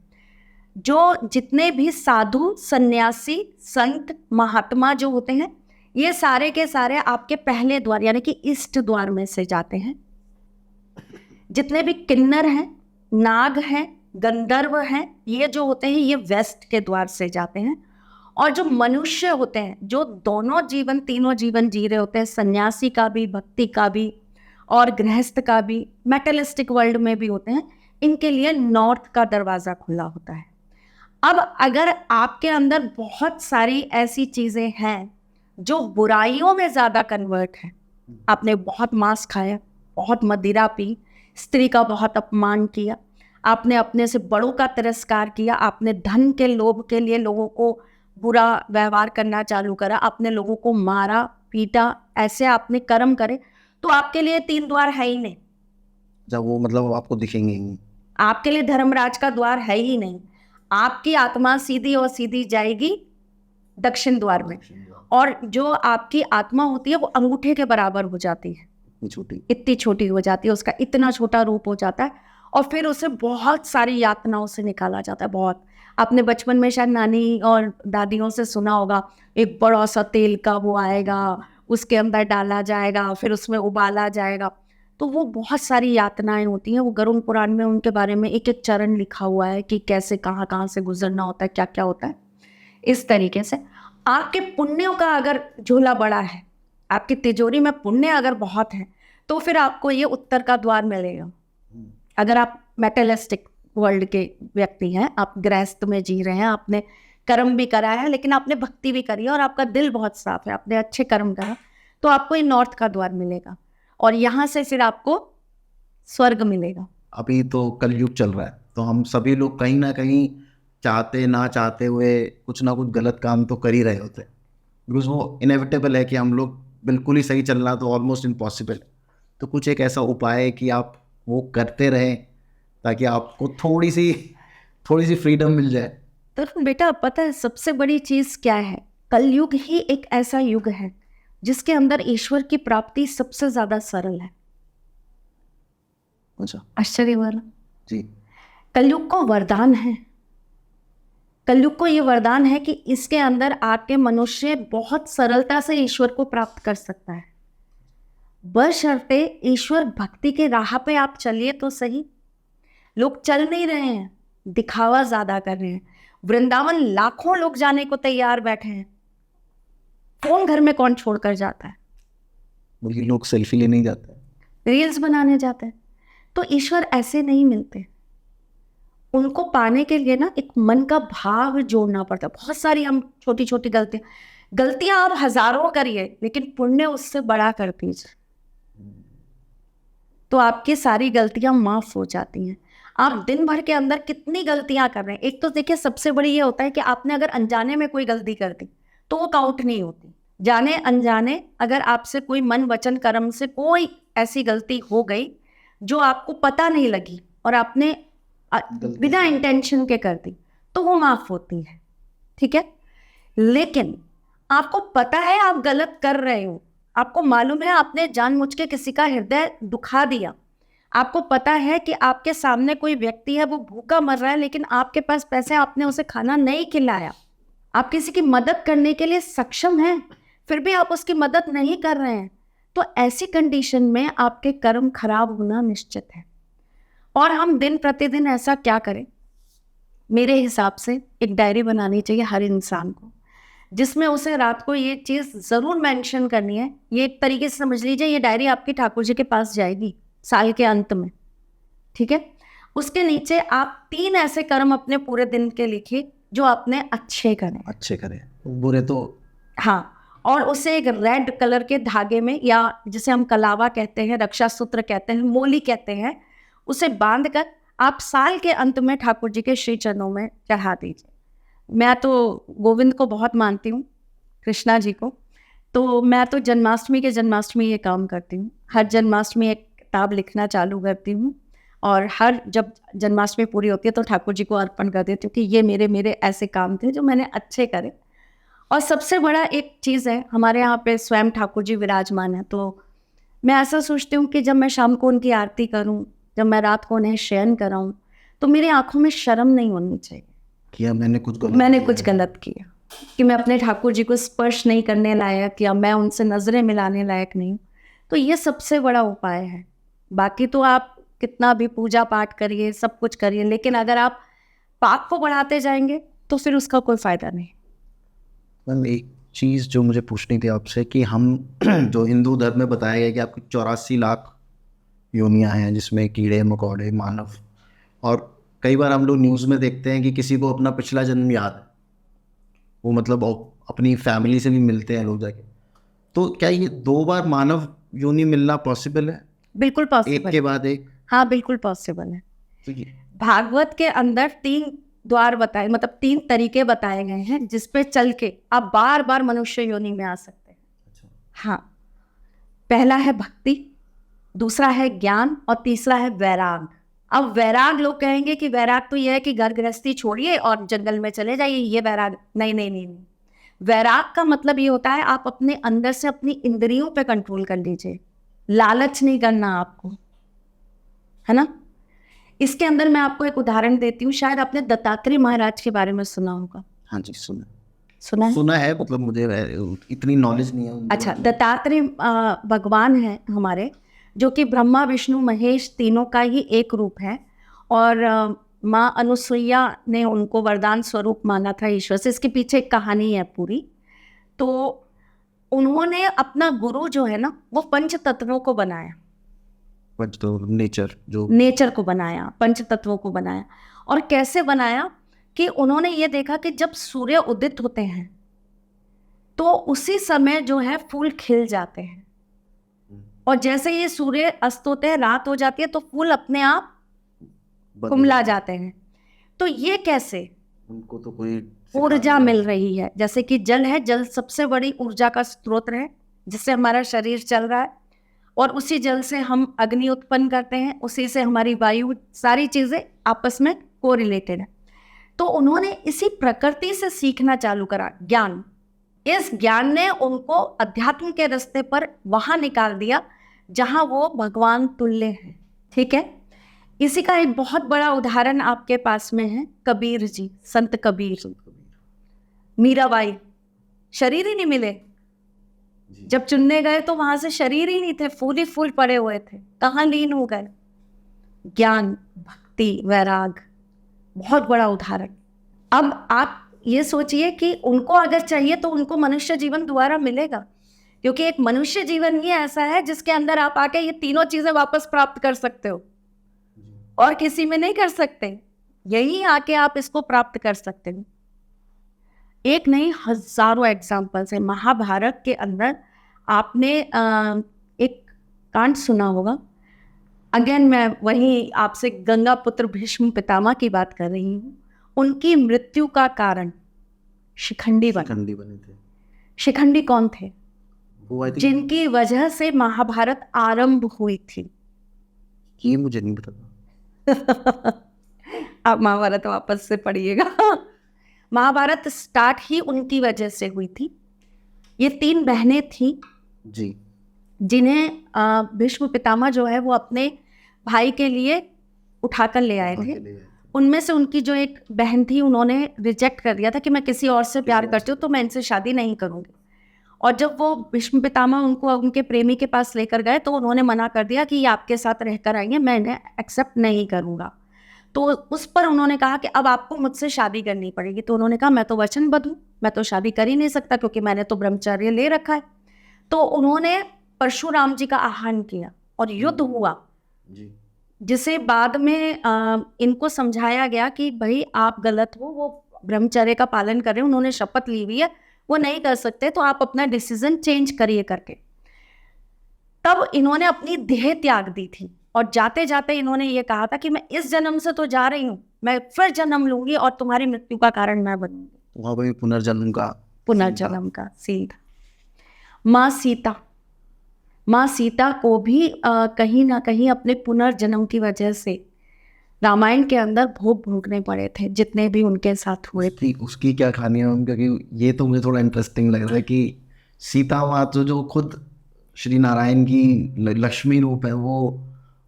जो जितने भी साधु, सन्यासी, संत, महात्मा जो होते हैं, ये सारे के सारे आपके पहले द्वार यानी कि ईस्ट द्वार में से जाते हैं। जितने भी किन्नर हैं, नाग हैं, गंधर्व हैं, ये जो होते हैं ये वेस्ट के द्वार से जाते हैं। और जो मनुष्य होते हैं, जो दोनों जीवन, तीनों जीवन जी रहे होते हैं, सन्यासी का भी, भक्ति का भी और गृहस्थ का भी, मेटलिस्टिक वर्ल्ड में भी होते हैं, इनके लिए नॉर्थ का दरवाज़ा खुला होता है। अब अगर आपके अंदर बहुत सारी ऐसी चीज़ें हैं जो बुराइयों में ज़्यादा कन्वर्ट है, आपने बहुत मांस खाया, बहुत मदिरा पी, स्त्री का बहुत अपमान किया, आपने अपने से बड़ों का तिरस्कार किया, आपने धन के लोभ के लिए लोगों को बुरा व्यवहार करना चालू करा, आपने लोगों को मारा, पीटा, ऐसे आपने कर्म करे, तो आपके लिए 3 द्वार है ही नहीं। जब वो मतलब आपको दिखेंगे ही नहीं, आपके लिए धर्मराज का द्वार है ही नहीं। आपकी आत्मा सीधी और सीधी जाएगी दक्षिण द्वार में, और जो आपकी आत्मा होती है वो अंगूठे के बराबर हो जाती है, इतनी छोटी हो जाती है, उसका इतना छोटा रूप हो जाता है, और फिर उसे बहुत सारी यातनाओं से निकाला जाता है। बहुत, आपने बचपन में शायद नानी और दादियों से सुना होगा, एक बड़ा सा तेल का वो आएगा, उसके अंदर डाला जाएगा, फिर उसमें उबाला जाएगा। तो वो बहुत सारी यातनाएं होती हैं। वो गरुड़ पुराण में उनके बारे में एक एक चरण लिखा हुआ है कि कैसे कहाँ कहाँ से गुजरना होता है, क्या क्या होता है। इस तरीके से आपके पुण्यों का अगर झोला बड़ा है, आपकी तिजोरी में पुण्य अगर बहुत है, तो फिर आपको ये उत्तर का द्वार मिलेगा। अगर आप मेटलिस्टिक वर्ल्ड के व्यक्ति हैं, आप गृहस्थ में जी रहे हैं, आपने कर्म भी करा है, लेकिन आपने भक्ति भी करी है और आपका दिल बहुत साफ है, आपने अच्छे कर्म करा, तो आपको ये नॉर्थ का द्वार मिलेगा, और यहाँ से फिर आपको स्वर्ग मिलेगा। अभी तो कलयुग चल रहा है, तो हम सभी लोग कहीं ना कहीं चाहते ना चाहते हुए कुछ ना कुछ गलत काम तो कर ही रहे होते हैं, बिकॉज वो इनएविटेबल है कि हम लोग बिल्कुल ही सही चलना तो ऑलमोस्ट इम्पॉसिबल है। तो कुछ एक ऐसा उपाय है कि आप वो करते रहें ताकि आपको थोड़ी सी फ्रीडम मिल जाए। तो बेटा पता है सबसे बड़ी चीज़ क्या है? कलयुग ही एक ऐसा युग है जिसके अंदर ईश्वर की प्राप्ति सबसे ज़्यादा सरल है। अच्छा, आश्चर्य वाला जी। कलयुग को वरदान है, कलयुग को ये वरदान है कि इसके अंदर आके मनुष्य बहुत सरलता से ईश्वर को प्राप्त कर सकता है, बशर्ते ईश्वर भक्ति के राह पे आप चलिए तो सही। लोग चल नहीं रहे हैं, दिखावा ज़्यादा कर रहे हैं। वृंदावन लाखों लोग जाने को तैयार बैठे हैं, फोन घर में कौन छोड़ कर जाता है? बल्कि लोग सेल्फी लेने ही जाते हैं, रील्स बनाने जाते हैं। तो ईश्वर ऐसे नहीं मिलते, उनको पाने के लिए ना एक मन का भाव जोड़ना पड़ता है। बहुत सारी हम छोटी छोटी गलतियां आप हजारों करिए, लेकिन पुण्य उससे बड़ा कर दीजिए तो आपकी सारी गलतियां माफ हो जाती हैं। आप दिन भर के अंदर कितनी गलतियां कर रहे हैं। एक तो देखिए सबसे बड़ी ये होता है कि आपने अगर अनजाने में कोई गलती कर दी तो वो काउंट नहीं होती। जाने अनजाने अगर आपसे कोई मन वचन कर्म से कोई ऐसी गलती हो गई जो आपको पता नहीं लगी और आपने बिना इंटेंशन के कर दी तो वो माफ होती है, ठीक है। लेकिन आपको पता है आप गलत कर रहे हो, आपको मालूम है आपने जानबूझ के किसी का हृदय दुखा दिया, आपको पता है कि आपके सामने कोई व्यक्ति है वो भूखा मर रहा है लेकिन आपके पास पैसे, आपने उसे खाना नहीं खिलाया, आप किसी की मदद करने के लिए सक्षम हैं, फिर भी आप उसकी मदद नहीं कर रहे हैं, तो ऐसी कंडीशन में आपके कर्म खराब होना निश्चित है। और हम दिन प्रतिदिन ऐसा क्या करें, मेरे हिसाब से एक डायरी बनानी चाहिए हर इंसान को, जिसमें उसे रात को ये चीज़ ज़रूर मेंशन करनी है। ये एक तरीके से समझ लीजिए ये डायरी आपकी ठाकुर जी के पास जाएगी साल के अंत में, ठीक है। उसके नीचे आप 3 ऐसे कर्म अपने पूरे दिन के लिखिए जो आपने अच्छे करें, बुरे तो हाँ। और उसे एक रेड कलर के धागे में, या जिसे हम कलावा कहते हैं, रक्षा सूत्र कहते हैं, मोली कहते हैं, उसे बांधकर आप साल के अंत में ठाकुर जी के श्री चरणों में चढ़ा दीजिए। मैं तो गोविंद को बहुत मानती हूँ, कृष्णा जी को, तो मैं तो जन्माष्टमी ये काम करती हूँ। हर जन्माष्टमी एक किताब लिखना चालू करती हूँ और हर जब जन्माष्टमी पूरी होती है तो ठाकुर जी को अर्पण कर देती हूँ कि ये मेरे ऐसे काम थे जो मैंने अच्छे करे। और सबसे बड़ा एक चीज़ है, हमारे यहाँ पे स्वयं ठाकुर जी विराजमान है, तो मैं ऐसा सोचती हूँ कि जब मैं शाम को उनकी आरती करूँ, जब मैं रात को उन्हें शयन कराऊँ, तो मेरी आंखों में शर्म नहीं होनी चाहिए किया मैंने कुछ गलत किया, कि मैं अपने ठाकुर जी को स्पर्श नहीं करने लायक या मैं उनसे नज़रें मिलाने लायक नहीं। तो ये सबसे बड़ा उपाय है। बाकी तो आप कितना भी पूजा पाठ करिए, सब कुछ करिए, लेकिन अगर आप पाप को बढ़ाते जाएंगे तो फिर उसका कोई फ़ायदा नहीं। मैम एक चीज़ जो मुझे पूछनी थी आपसे कि हम जो हिंदू धर्म में बताया गया कि आपकी 84 लाख योनियाँ हैं जिसमें कीड़े मकोड़े मानव, और कई बार हम लोग न्यूज़ में देखते हैं कि किसी को अपना पिछला जन्म याद है, वो मतलब अपनी फैमिली से भी मिलते हैं लोग जाके, तो क्या ये 2 बार मानव योनि मिलना पॉसिबल है? बिल्कुल पॉसिबल, एक के बाद एक? हाँ बिल्कुल पॉसिबल है। तो ये भागवत के अंदर 3 द्वार बताए, मतलब 3 तरीके बताए गए हैं जिस पे चल के आप बार बार मनुष्य योनि में आ सकते हैं। अच्छा। हाँ, पहला है भक्ति, दूसरा है ज्ञान और तीसरा है वैराग। अब वैराग लोग कहेंगे कि वैराग तो यह है कि घर गृहस्थी छोड़िए और जंगल में चले जाइए, ये वैराग नहीं। वैराग का मतलब ये होता है आप अपने अंदर से अपनी इंद्रियों पे कंट्रोल कर लीजिए, लालच नहीं करना आपको, है ना। इसके अंदर मैं आपको एक उदाहरण देती हूँ, शायद आपने दत्तात्रेय महाराज के बारे में सुना होगा। हाँ जी, सुना है, मतलब मुझे इतनी नॉलेज नहीं है। अच्छा, दत्तात्रेय भगवान है हमारे, जो कि ब्रह्मा विष्णु महेश तीनों का ही एक रूप है, और माँ अनुसुईया ने उनको वरदान स्वरूप माना था ईश्वर से। इसके पीछे एक कहानी है पूरी। तो उन्होंने अपना गुरु जो है ना, वो पंच तत्वों को बनाया, नेचर को बनाया, पंच तत्वों को बनाया। और कैसे बनाया कि उन्होंने ये देखा कि जब सूर्य उदित होते हैं तो उसी समय जो है फूल खिल जाते हैं, और जैसे ही सूर्य अस्त होते हैं, रात हो जाती है, तो फूल अपने आप कुमला जाते हैं। तो ये कैसे? उनको तो कोई ऊर्जा मिल रही है, जैसे कि जल है, जल सबसे बड़ी ऊर्जा का स्रोत है जिससे हमारा शरीर चल रहा है, और उसी जल से हम अग्नि उत्पन्न करते हैं, उसी से हमारी वायु, सारी चीज़ें आपस में कोरिलेटेड है। तो उन्होंने इसी प्रकृति से सीखना चालू करा ज्ञान। इस ज्ञान ने उनको अध्यात्म के रास्ते पर वहाँ निकाल दिया जहाँ वो भगवान तुल्य हैं, ठीक है। इसी का एक बहुत बड़ा उदाहरण आपके पास में है कबीर जी, संत कबीर। मीराबाई, शरीर ही नहीं मिले, जब चुनने गए तो वहां से शरीर ही नहीं थे, फूल ही फूल पड़े हुए थे, कहाँ लीन हो गए? ज्ञान, भक्ति, वैराग, बहुत बड़ा उदाहरण। अब आप ये सोचिए कि उनको अगर चाहिए तो उनको मनुष्य जीवन दोबारा मिलेगा, क्योंकि एक मनुष्य जीवन ही ऐसा है जिसके अंदर आप आके ये तीनों चीजें वापस प्राप्त कर सकते हो, और किसी में नहीं कर सकते, यही आके आप इसको प्राप्त कर सकते हो। एक नहीं, हजारों एग्जाम्पल्स है। महाभारत के अंदर आपने एक कांड सुना होगा, अगेन मैं वही आपसे गंगा पुत्र भीष्म पितामह की बात कर रही हूँ। उनकी मृत्यु का कारण शिखंडी बना। शिखंडी बने थे। शिखंडी कौन थे? वो आई थिंक जिनकी वजह से महाभारत आरंभ हुई थी। ये मुझे नहीं पता। आप महाभारत वापस से पढ़िएगा। महाभारत स्टार्ट ही उनकी वजह से हुई थी। ये 3 बहनें थीं जी। जिन्हें भीष्म पितामह जो है वो अपने भाई के लिए उठाकर ले आए थे। उनमें से उनकी जो एक बहन थी, उन्होंने रिजेक्ट कर दिया था कि मैं किसी और से प्यार करती हूँ तो मैं इनसे शादी नहीं करूँगी। और जब वो भीष्म पितामह उनको उनके प्रेमी के पास लेकर गए तो उन्होंने मना कर दिया कि ये आपके साथ रहकर आएंगे, मैं इन्हें एक्सेप्ट नहीं करूँगा। तो उस पर उन्होंने कहा कि अब आपको मुझसे शादी करनी पड़ेगी। तो उन्होंने कहा मैं तो वचनबद्ध हूँ, मैं तो शादी कर ही नहीं सकता क्योंकि मैंने तो ब्रह्मचर्य ले रखा है। तो उन्होंने परशुराम जी का आह्वान किया और युद्ध हुआ जी। जिसे बाद में इनको समझाया गया कि भाई आप गलत हो, वो ब्रह्मचर्य का पालन कर रहे हैं, उन्होंने शपथ ली हुई है, वो नहीं कर सकते, तो आप अपना डिसीजन चेंज करिए करके। तब इन्होंने अपनी देह त्याग दी थी और जाते जाते इन्होंने ये कहा था कि मैं इस जन्म से तो जा रही हूँ, मैं फिर जन्म लूंगी और तुम्हारी मृत्यु का कारण मैं बनूंगी। वहाँ पे पुनर्जन्म का सीन। माँ सीता को भी कहीं ना कहीं अपने पुनर्जन्म की वजह से रामायण के अंदर भोग भोगने पड़े थे, जितने भी उनके साथ हुए थे। उसकी क्या कहानी है? क्योंकि ये तो मुझे थोड़ा इंटरेस्टिंग लग रहा है कि सीता माँ तो जो खुद श्री नारायण की लक्ष्मी रूप है, वो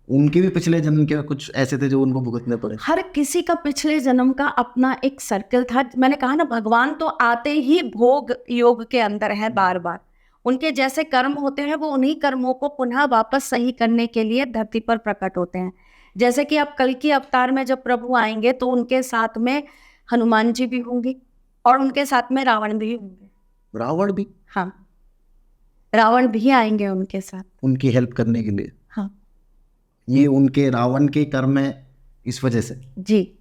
उनके भी पिछले जन्म के कुछ ऐसे थे जो उनको भुगतने पड़े। हर किसी का पिछले जन्म का अपना एक सर्कल था। मैंने कहा ना, भगवान तो आते ही भोग योग के अंदर है बार बार। उनके जैसे कर्म होते हैं वो उन्हीं कर्मों को पुनः वापस सही करने के लिए धरती पर प्रकट होते हैं। जैसे कि अब कल की अवतार में जब प्रभु आएंगे तो उनके साथ में हनुमान जी भी होंगे और उनके साथ में रावण भी होंगे। रावण भी? हाँ, रावण भी आएंगे उनके साथ, उनकी हेल्प करने के लिए। हाँ, ये उनके रावण के कर्म है इस वजह से। जी।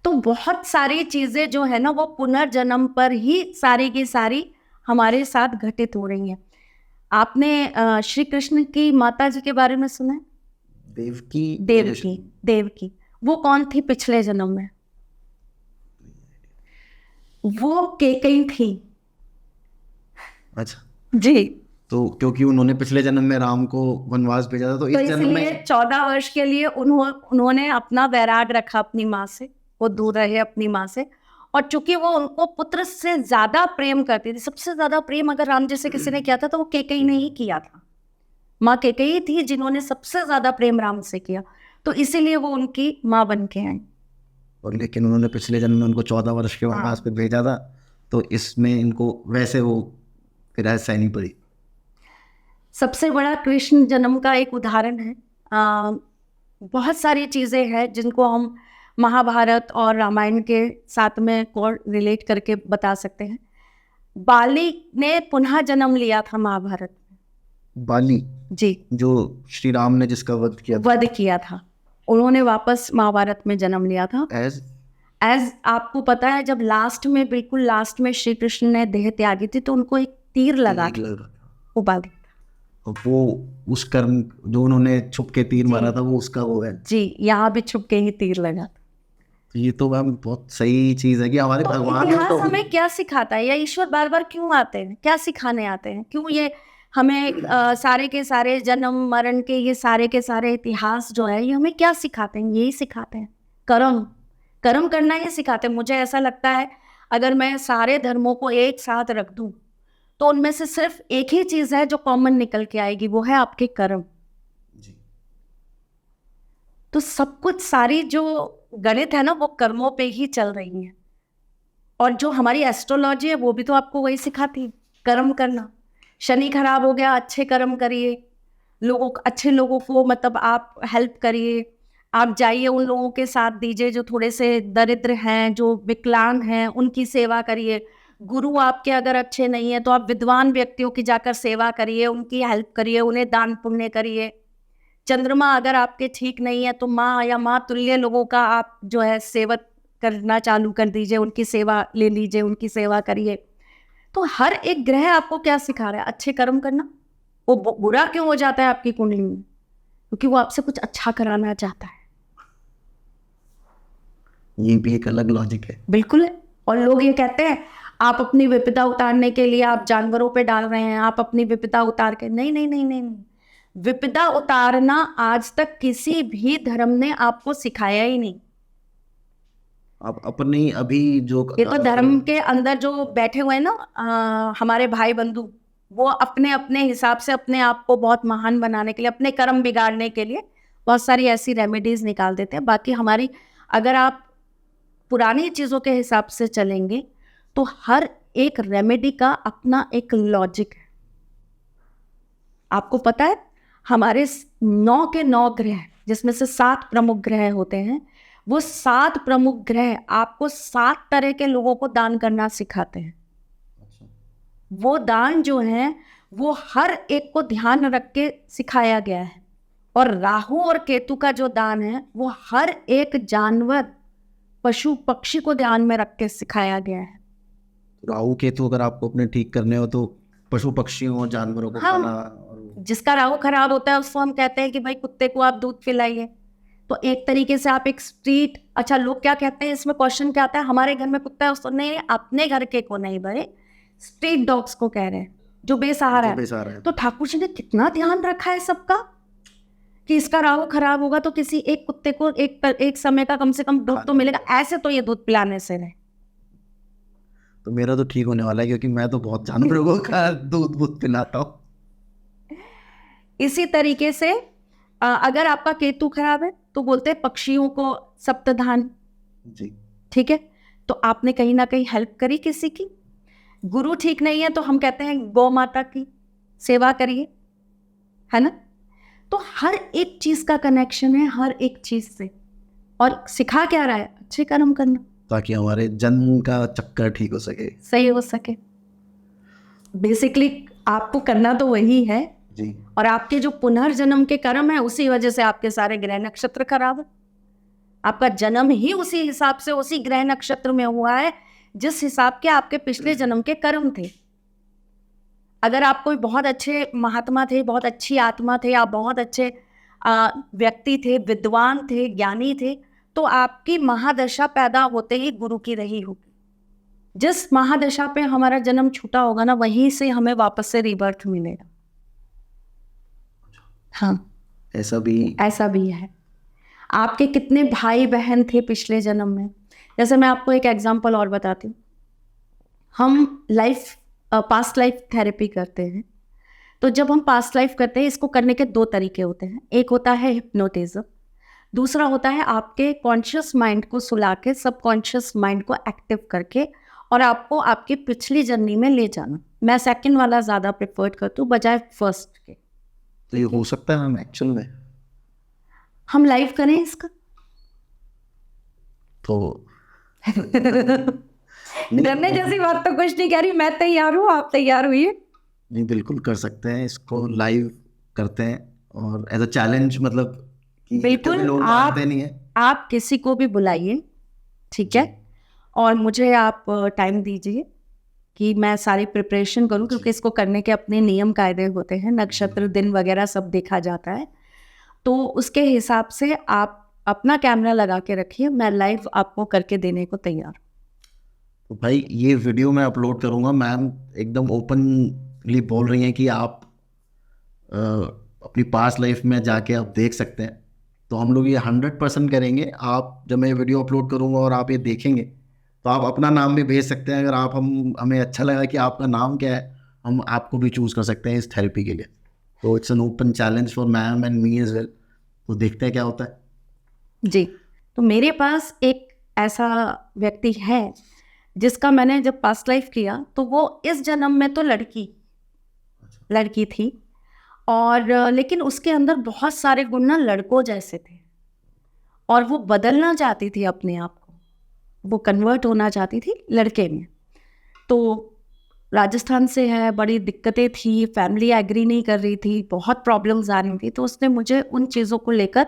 तो बहुत सारी चीजें जो है ना वो पुनर्जन्म पर ही सारी की सारी हमारे साथ घटित हो रही हैं। आपने श्री कृष्ण की माता जी के बारे में सुना है? देवकी। वो कौन थी पिछले जन्म में? वो केकई थी। अच्छा जी। तो क्योंकि उन्होंने पिछले जन्म में राम को वनवास भेजा था तो इस जन्म में 14 वर्ष के लिए उन्होंने अपना वैराग रखा अपनी माँ से, वो दूर रहे अपनी माँ से। और चूंकि वो उनको पुत्र से ज्यादा प्रेम करती थी, सबसे ज्यादा प्रेम अगर राम जी से किसी ने किया था तो वो केकई ने ही किया था। माँ केकई थी जिन्होंने सबसे ज्यादा प्रेम राम से किया, तो इसीलिए वो उनकी माँ बन के आई। और लेकिन उन्होंने पिछले जन्म में उनको 14 वर्ष के वनवास पे भेजा था, तो इसमें इनको वैसे वो फिर सहनी पड़ी। सबसे बड़ा कृष्ण जन्म का एक उदाहरण है। बहुत सारी चीज़ें हैं जिनको हम महाभारत और रामायण के साथ में को रिलेट करके बता सकते हैं। बाली ने पुनः जन्म लिया था महाभारत में। बाली जी, जो श्री राम ने जिसका वध किया था, उन्होंने वापस महाभारत में जन्म लिया था। एज आपको पता है, जब लास्ट में, बिल्कुल लास्ट में श्री कृष्ण ने देह त्यागी थी तो उनको एक तीर लगा वो बाली। वो उस कर्म जो उन्होंने छुप के तीर मारा था वो उसका वो है। जी, यहाँ भी छुप के ही तीर लगा। ये तो मैम बहुत सही चीज है कि हमारे भगवान ने तो हमें क्या सिखाता है, या ईश्वर बार बार क्यों आते हैं, क्या सिखाने आते हैं, क्यों ये हमें सारे के सारे जन्म मरण के ये सारे के सारे इतिहास जो है ये हमें क्या सिखाते हैं? यही सिखाते हैं, कर्म करना ही सिखाते हैं। मुझे ऐसा लगता है अगर मैं सारे धर्मों को एक साथ रख दूं तो उनमें से सिर्फ एक ही चीज है जो कॉमन निकल के आएगी, वो है आपके कर्म। जी। तो सब कुछ, सारी जो गणित है ना वो कर्मों पे ही चल रही है। और जो हमारी एस्ट्रोलॉजी है वो भी तो आपको वही सिखाती है, कर्म करना। शनि खराब हो गया, अच्छे कर्म करिए, अच्छे लोगों को मतलब आप हेल्प करिए, आप जाइए उन लोगों के साथ दीजिए जो थोड़े से दरिद्र हैं, जो विकलांग हैं, उनकी सेवा करिए। गुरु आपके अगर अच्छे नहीं है तो आप विद्वान व्यक्तियों की जाकर सेवा करिए, उनकी हेल्प करिए, उन्हें दान पुण्य करिए। चंद्रमा अगर आपके ठीक नहीं है तो माँ या माँ तुल्य लोगों का आप जो है सेवक करना चालू कर दीजिए, उनकी सेवा ले लीजिए, उनकी सेवा करिए। तो हर एक ग्रह आपको क्या सिखा रहा है? अच्छे कर्म करना। वो बुरा क्यों हो जाता है आपकी कुंडली में? क्योंकि वो आपसे कुछ अच्छा कराना चाहता है। ये भी एक अलग लॉजिक है। बिल्कुल है। और लोग ये कहते हैं आप अपनी विपदा उतारने के लिए आप जानवरों पे डाल रहे हैं, आप अपनी विपदा उतार के, नहीं नहीं नहीं नहीं नहीं। विपदा उतारना आज तक किसी भी धर्म ने आपको सिखाया ही नहीं। आप अपनी अभी जो ये तो धर्म के अंदर जो बैठे हुए हैं ना हमारे भाई बंधु, वो अपने अपने हिसाब से अपने आप को बहुत महान बनाने के लिए, अपने कर्म बिगाड़ने के लिए बहुत सारी ऐसी रेमेडीज निकाल देते हैं। बाकी हमारी, अगर आप पुरानी चीज़ों के हिसाब से चलेंगे तो हर एक रेमेडी का अपना एक लॉजिक है। आपको पता है हमारे 9 के 9 ग्रह, जिसमें से 7 प्रमुख ग्रह होते हैं, वो 7 प्रमुख ग्रह आपको 7 तरह के लोगों को दान करना सिखाते हैं। वो दान जो है वो हर एक को ध्यान रख के सिखाया गया है। और राहु और केतु का जो दान है वो हर एक जानवर, पशु पक्षी को ध्यान में रख के सिखाया गया है। राहु केतु अगर आपको अपने ठीक करने हो तो पशु पक्षियों और जानवरों को खाना। जिसका राहु खराब होता है उसको हम कहते हैं कि भाई कुत्ते को आप दूध पिलाइए। तो एक तरीके से आप एक स्ट्रीट, अच्छा लोग क्या कहते हैं इसमें क्वेश्चन क्या आता है, हमारे घर में कुत्ता है उसको नहीं, अपने घर के को नहीं भाई, स्ट्रीट डॉग्स को कह रहे हैं जो बेसहारा है। तो ठाकुर जी ने कितना ध्यान रखा है सबका कि इसका राहु खराब होगा तो किसी एक कुत्ते को एक समय का कम से कम दूध तो मिलेगा, ऐसे तो ये दूध पिलाने से रहे। तो मेरा तो ठीक होने वाला है क्योंकि मैं तो बहुत जानवरों को दूध पिलाता हूँ। इसी तरीके से अगर आपका केतु खराब है तो बोलते हैं पक्षियों को सप्तधान जी, ठीक है, तो आपने कहीं ना कहीं हेल्प करी किसी की। गुरु ठीक नहीं है तो हम कहते हैं गौ माता की सेवा करिए, है ना। तो हर एक चीज का कनेक्शन है हर एक चीज से, और सिखा क्या रहा है, अच्छे कर्म करना ताकि हमारे जन्म का चक्कर ठीक हो सके, सही हो सके। बेसिकली आपको करना तो वही है जी। और आपके जो पुनर्जन्म के कर्म है उसी वजह से आपके सारे ग्रह नक्षत्र खराब है। आपका जन्म ही उसी हिसाब से उसी ग्रह नक्षत्र में हुआ है जिस हिसाब के आपके पिछले जन्म के कर्म थे। अगर आप कोई बहुत अच्छे महात्मा थे, बहुत अच्छी आत्मा थे, आप बहुत अच्छे व्यक्ति थे, विद्वान थे, ज्ञानी थे, तो आपकी महादशा पैदा होते ही गुरु की रही होगी। जिस महादशा पे हमारा जन्म छूटा होगा ना, वहीं से हमें वापस से रीबर्थ मिलेगा। हाँ, ऐसा भी है। आपके कितने भाई बहन थे पिछले जन्म में। जैसे मैं आपको एक एग्जांपल और बताती हूँ। हम पास्ट लाइफ थेरेपी करते हैं, तो जब हम पास्ट लाइफ करते हैं, इसको करने के 2 तरीके होते हैं। एक होता है हिप्नोटिज्म, दूसरा होता है आपके कॉन्शियस माइंड को सुला के सबकॉन्शियस माइंड को एक्टिव करके और आपको आपकी पिछली जर्नी में ले जाना। मैं सेकंड वाला ज़्यादा प्रेफर करती हूँ बजाय फर्स्ट के। तो ये हो सकता है हम एक्चुअल में हम लाइव करें इसका तो डरने जैसी बात तो कुछ नहीं कह रही, मैं तैयार हूँ, आप तैयार हुई? नहीं, बिल्कुल कर सकते हैं इसको, लाइव करते हैं और एज अ चैलेंज, मतलब कि बिल्कुल लोग मानते नहीं है। आप किसी को भी बुलाइए, ठीक है, और मुझे आप टाइम दीजिए कि मैं सारी प्रिपरेशन करूं, क्योंकि इसको करने के अपने नियम कायदे होते हैं, नक्षत्र दिन वगैरह सब देखा जाता है। तो उसके हिसाब से आप अपना कैमरा लगा के रखिए, मैं लाइव आपको करके देने को तैयार। तो भाई ये वीडियो मैं अपलोड करूँगा, मैम एकदम ओपनली बोल रही हैं कि आप अपनी पास्ट लाइफ में जाके आप देख सकते हैं। तो हम लोग ये 100% करेंगे। आप जब मैं वीडियो अपलोड करूँगा और आप ये देखेंगे तो आप अपना नाम भी भेज सकते हैं। अगर आप हमें अच्छा लगा कि आपका नाम क्या है, हम आपको भी चूज़ कर सकते हैं इस थेरेपी के लिए। तो it's an open challenge for ma'am and me as well. तो देखते हैं क्या होता है जी। तो मेरे पास एक ऐसा व्यक्ति है जिसका मैंने जब पास्ट लाइफ किया तो वो इस जन्म में तो लड़की थी, और लेकिन उसके अंदर बहुत सारे गुण ना लड़कों जैसे थे, और वो बदलना चाहती थी अपने आप को, वो कन्वर्ट होना चाहती थी लड़के में। तो राजस्थान से है, बड़ी दिक्कतें थी, फैमिली एग्री नहीं कर रही थी, बहुत प्रॉब्लम्स आ रही थी। तो उसने मुझे उन चीज़ों को लेकर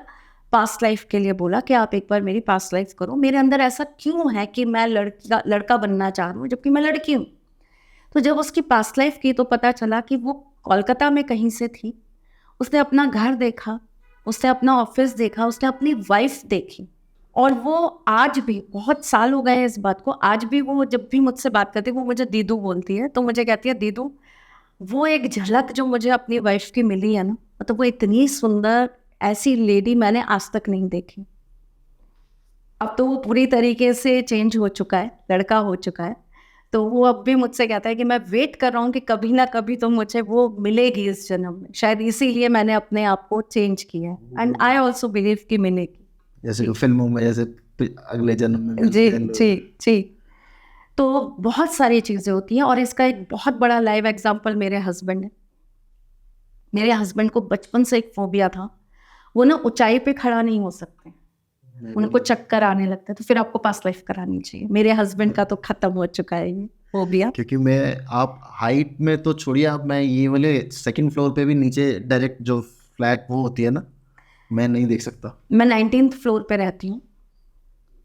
पास्ट लाइफ के लिए बोला कि आप एक बार मेरी पास्ट लाइफ करो, मेरे अंदर ऐसा क्यों है कि मैं लड़का बनना चाह रही हूँ जबकि मैं लड़की हूँ। तो जब उसकी पास्ट लाइफ की तो पता चला कि वो कोलकाता में कहीं से थी। उसने अपना घर देखा, उसने अपना ऑफिस देखा, उसने अपनी वाइफ देखी, और वो आज भी, बहुत साल हो गए हैं इस बात को, आज भी वो जब भी मुझसे बात करती है वो मुझे दीदू बोलती है। तो मुझे कहती है दीदू, वो एक झलक जो मुझे अपनी वाइफ की मिली है ना, मतलब वो इतनी सुंदर ऐसी लेडी मैंने आज तक नहीं देखी। अब तो वो पूरी तरीके से चेंज हो चुका है, लड़का हो चुका है। तो वो अब भी मुझसे कहता है कि मैं वेट कर रहा हूँ कि कभी ना कभी तो मुझे वो मिलेगी इस जन्म में, शायद इसीलिए मैंने अपने आप को चेंज किया है। एंड आई ऑल्सो बिलीव कि मिलेगी। जैसे फिल्मों में जैसे अगले जन्म में मिलते जी हैं लोग। जी जी। तो बहुत सारी चीज़ें होती हैं, और इसका एक बहुत बड़ा लाइव एग्जाम्पल मेरे हस्बैंड है। मेरे हस्बैंड को बचपन से एक फोबिया था, वो ना ऊंचाई पे खड़ा नहीं हो सकते, उनको चक्कर आने लगता है, तो फिर आपको पास लाइफ करानी चाहिए। मेरे हस्बैंड का तो खत्म हो चुका है ये फोबिया। क्योंकि आप हाइट में तो छोड़िए, आप मैं ये वाले सेकंड फ्लोर पे भी नीचे डायरेक्ट जो फ्लैट वो होती है ना, मैं नहीं देख सकता। मैं 19th फ्लोर पे रहती हूँ,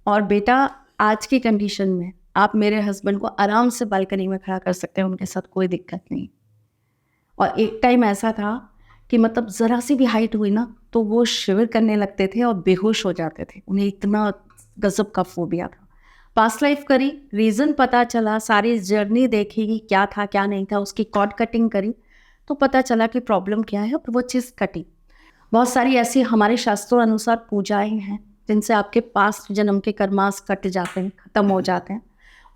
और बेटा आज की कंडीशन में आप मेरे हस्बैंड को आराम से बालकनी में खड़ा कर सकते हैं, उनके साथ कोई दिक्कत नहीं। और एक टाइम ऐसा था कि मतलब ज़रा सी भी हाइट हुई ना तो वो शिविर करने लगते थे और बेहोश हो जाते थे, उन्हें इतना गजब का फोबिया था। पास्ट लाइफ करी, रीज़न पता चला, सारी जर्नी देखी कि क्या था क्या नहीं था, उसकी कॉर्ड कटिंग करी तो पता चला कि प्रॉब्लम क्या है, और वो चीज़ कटी। बहुत सारी ऐसी हमारे शास्त्रों अनुसार पूजाएं हैं जिनसे आपके पास्ट जन्म के कर्मास कट जाते हैं, ख़त्म हो जाते हैं।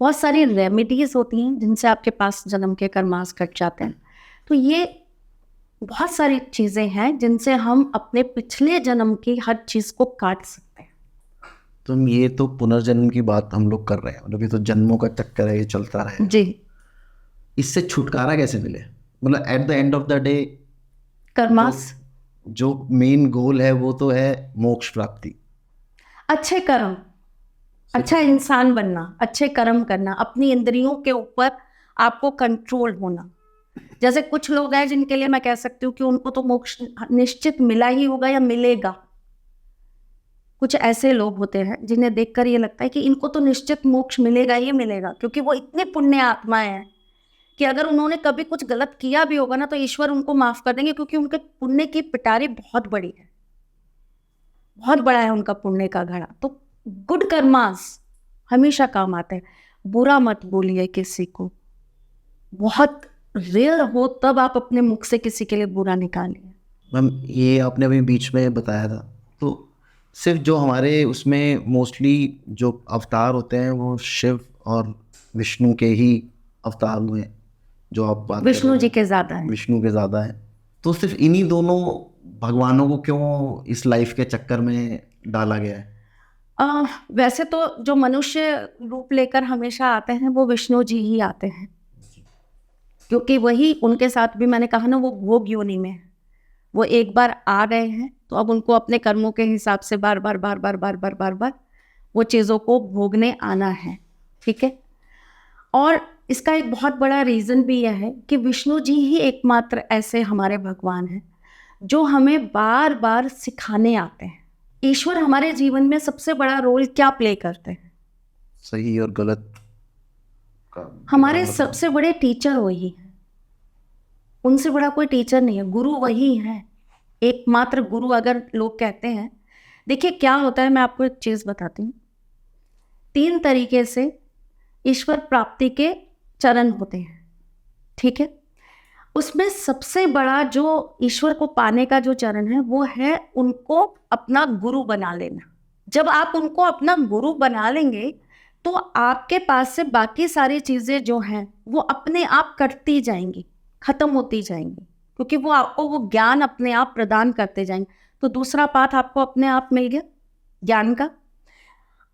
बहुत सारी रेमेडीज़ होती हैं जिनसे आपके पास्ट जन्म के कर्मास कट जाते हैं। तो ये बहुत सारी चीज़ें हैं जिनसे हम अपने पिछले जन्म की हर चीज़ को काट सकते हैं। तो ये तो पुनर्जन्म की बात हम लोग कर रहे हैं, मतलब ये तो जन्मों का चक्कर है, ये चलता रहे। जी। इससे छुटकारा कैसे मिले? मतलब at the end of the day karmas, जो मेन गोल है वो तो है मोक्ष प्राप्ति। अच्छे कर्म, अच्छा इंसान बनना, अच्छे कर्म करना, अपनी इंद्रियों के ऊपर आपको कंट्रोल होना। जैसे कुछ लोग हैं जिनके लिए मैं कह सकती हूँ कि उनको तो मोक्ष निश्चित मिला ही होगा या मिलेगा। कुछ ऐसे लोग होते हैं जिन्हें देखकर ये लगता है कि इनको तो निश्चित मोक्ष मिलेगा ही मिलेगा, क्योंकि वो इतने पुण्य आत्माएं हैं कि अगर उन्होंने कभी कुछ गलत किया भी होगा ना तो ईश्वर उनको माफ कर देंगे, क्योंकि उनके पुण्य की पिटारी बहुत बड़ी है, बहुत बड़ा है उनका पुण्य का घड़ा। तो गुड कर्मास हमेशा काम आते हैं। बुरा मत बोलिए किसी को, बहुत रेयर हो तब आप अपने मुख से किसी के लिए बुरा निकालिए। मैम ये आपने अभी बीच में बताया था, तो सिर्फ जो हमारे उसमें मोस्टली जो अवतार होते हैं वो शिव और विष्णु के ही अवतार हुए हैं, जो आप बात कर विष्णु रहे जी हैं। के ज़्यादा है। विष्णु के ज़्यादा है, तो सिर्फ इन्हीं दोनों भगवानों को क्यों इस लाइफ के चक्कर में डाला गया है? वैसे तो जो मनुष्य रूप लेकर हमेशा आते हैं वो विष्णु जी ही आते हैं, क्योंकि वही, उनके साथ भी मैंने कहा ना, वो भोग योनि में है। वो एक बार आ गए हैं तो अब उनको अपने कर्मों के हिसाब से बार बार बार बार बार बार बार बार वो चीज़ों को भोगने आना है। ठीक है। और इसका एक बहुत बड़ा रीज़न भी यह है कि विष्णु जी ही एकमात्र ऐसे हमारे भगवान हैं जो हमें बार बार सिखाने आते हैं। ईश्वर हमारे जीवन में सबसे बड़ा रोल क्या प्ले करते हैं? सही और गलत का हमारे सबसे बड़े टीचर वही हैं, उनसे बड़ा कोई टीचर नहीं है। गुरु वही है, एकमात्र गुरु अगर लोग कहते हैं। देखिए क्या होता है, मैं आपको एक चीज़ बताती हूँ। 3 तरीके से ईश्वर प्राप्ति के चरण होते हैं, ठीक है। उसमें सबसे बड़ा जो ईश्वर को पाने का जो चरण है वो है उनको अपना गुरु बना लेना। जब आप उनको अपना गुरु बना लेंगे तो आपके पास से बाकी सारी चीज़ें जो हैं वो अपने आप कटती जाएंगी, ख़त्म होती जाएंगी, क्योंकि वो आपको वो ज्ञान अपने आप प्रदान करते जाएंगे। तो दूसरा पाठ आपको अपने आप मिल गया ज्ञान का।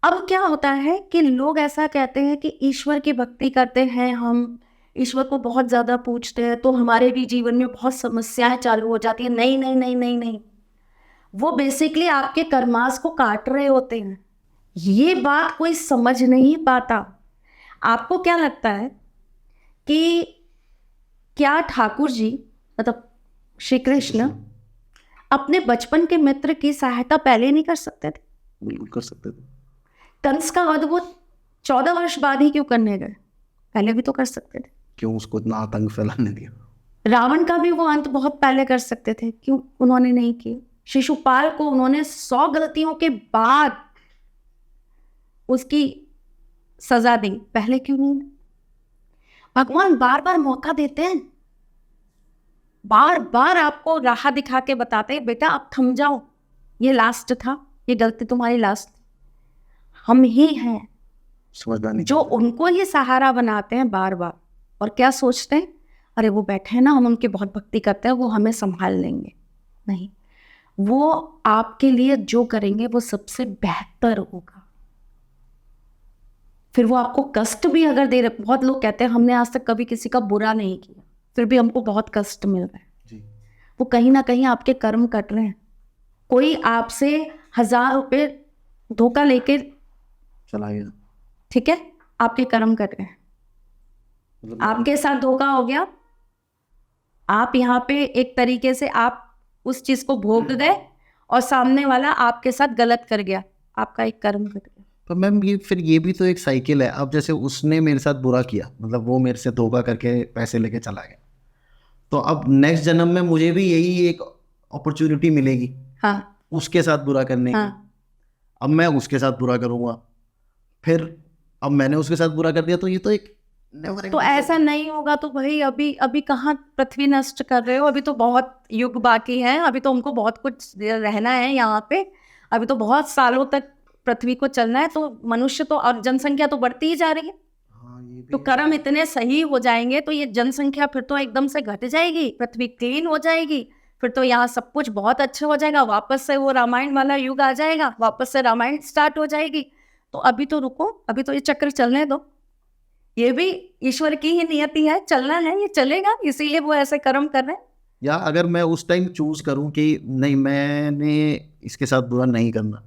अब क्या होता है कि लोग ऐसा कहते हैं कि ईश्वर की भक्ति करते हैं, हम ईश्वर को बहुत ज़्यादा पूछते हैं तो हमारे भी जीवन में बहुत समस्याएं चालू हो जाती हैं। नहीं नहीं नहीं नहीं नहीं, वो बेसिकली आपके कर्मास को काट रहे होते हैं। ये बात कोई समझ नहीं पाता। आपको क्या लगता है कि क्या ठाकुर जी, मतलब श्री कृष्ण, अपने बचपन के मित्र की सहायता पहले नहीं कर सकते थे? बिल्कुल कर सकते थे। कंस का वध वो 14 वर्ष बाद ही क्यों करने गए? पहले भी तो कर सकते थे। क्यों उसको इतना आतंक फैलाने दिया? रावण का भी वो अंत बहुत पहले कर सकते थे, क्यों उन्होंने नहीं किया? शिशुपाल को उन्होंने 100 गलतियों के बाद उसकी सजा दी, पहले क्यों नहीं? भगवान बार बार मौका देते हैं, बार बार आपको राह दिखा के बताते हैं, बेटा अब थम जाओ, ये लास्ट था, ये गलती तुम्हारी लास्ट थी। हम ही हैं समझदारी जो उनको ये सहारा बनाते हैं बार बार, और क्या सोचते हैं, अरे वो बैठे हैं ना, हम उनकी बहुत भक्ति करते हैं, वो हमें संभाल लेंगे। नहीं, वो आपके लिए जो करेंगे वो सबसे बेहतर होगा। फिर वो आपको कष्ट भी अगर दे रहे, बहुत लोग कहते हैं हमने आज तक कभी किसी का बुरा नहीं किया, फिर भी हमको बहुत कष्ट मिल रहा है जी। वो कहीं ना कहीं आपके कर्म कट रहे हैं। कोई आपसे 1000 रुपये धोखा लेके चला गया, ठीक है, आपके कर्म कट गए, मतलब आपके साथ धोखा हो गया, आप यहाँ पे एक तरीके से आप उस चीज को भोग गए और सामने वाला आपके साथ गलत कर गया, आपका एक कर्म कट गया। तो मैम ये फिर ये भी तो एक साइकिल है। अब जैसे उसने मेरे साथ बुरा किया, मतलब वो मेरे से धोखा करके पैसे लेके चला गया, तो अब नेक्स्ट जन्म में मुझे भी यही एक अपॉर्चुनिटी मिलेगी हाँ उसके साथ बुरा करने की। हाँ, अब मैं उसके साथ बुरा करूँगा, फिर अब मैंने उसके साथ बुरा कर दिया, तो ये तो एक नेवर तो ऐसा नहीं होगा तो भाई अभी अभी कहाँ पृथ्वी नष्ट कर रहे हो, अभी तो बहुत युग बाकी है, अभी तो हमको बहुत कुछ रहना है यहाँ पे, अभी तो बहुत सालों तक पृथ्वी को चलना है, तो मनुष्य तो और जनसंख्या तो बढ़ती ही जा रही है। हाँ, ये भी तो कर्म इतने सही हो जाएंगे तो ये जनसंख्या फिर तो एकदम से घट जाएगी, पृथ्वी क्लीन हो जाएगी, फिर तो यहाँ सब कुछ बहुत अच्छा हो जाएगा, वापस से वो रामायण वाला युग आ जाएगा, वापस से रामायण स्टार्ट हो जाएगी। तो अभी तो रुको, अभी तो ये चक्र चलने दो, ये भी ईश्वर की ही नियति है, चलना है, ये चलेगा, इसीलिए वो ऐसे कर्म कर रहे हैं। या अगर मैं उस टाइम चूज करूं कि नहीं, मैंने इसके साथ बुरा नहीं करना,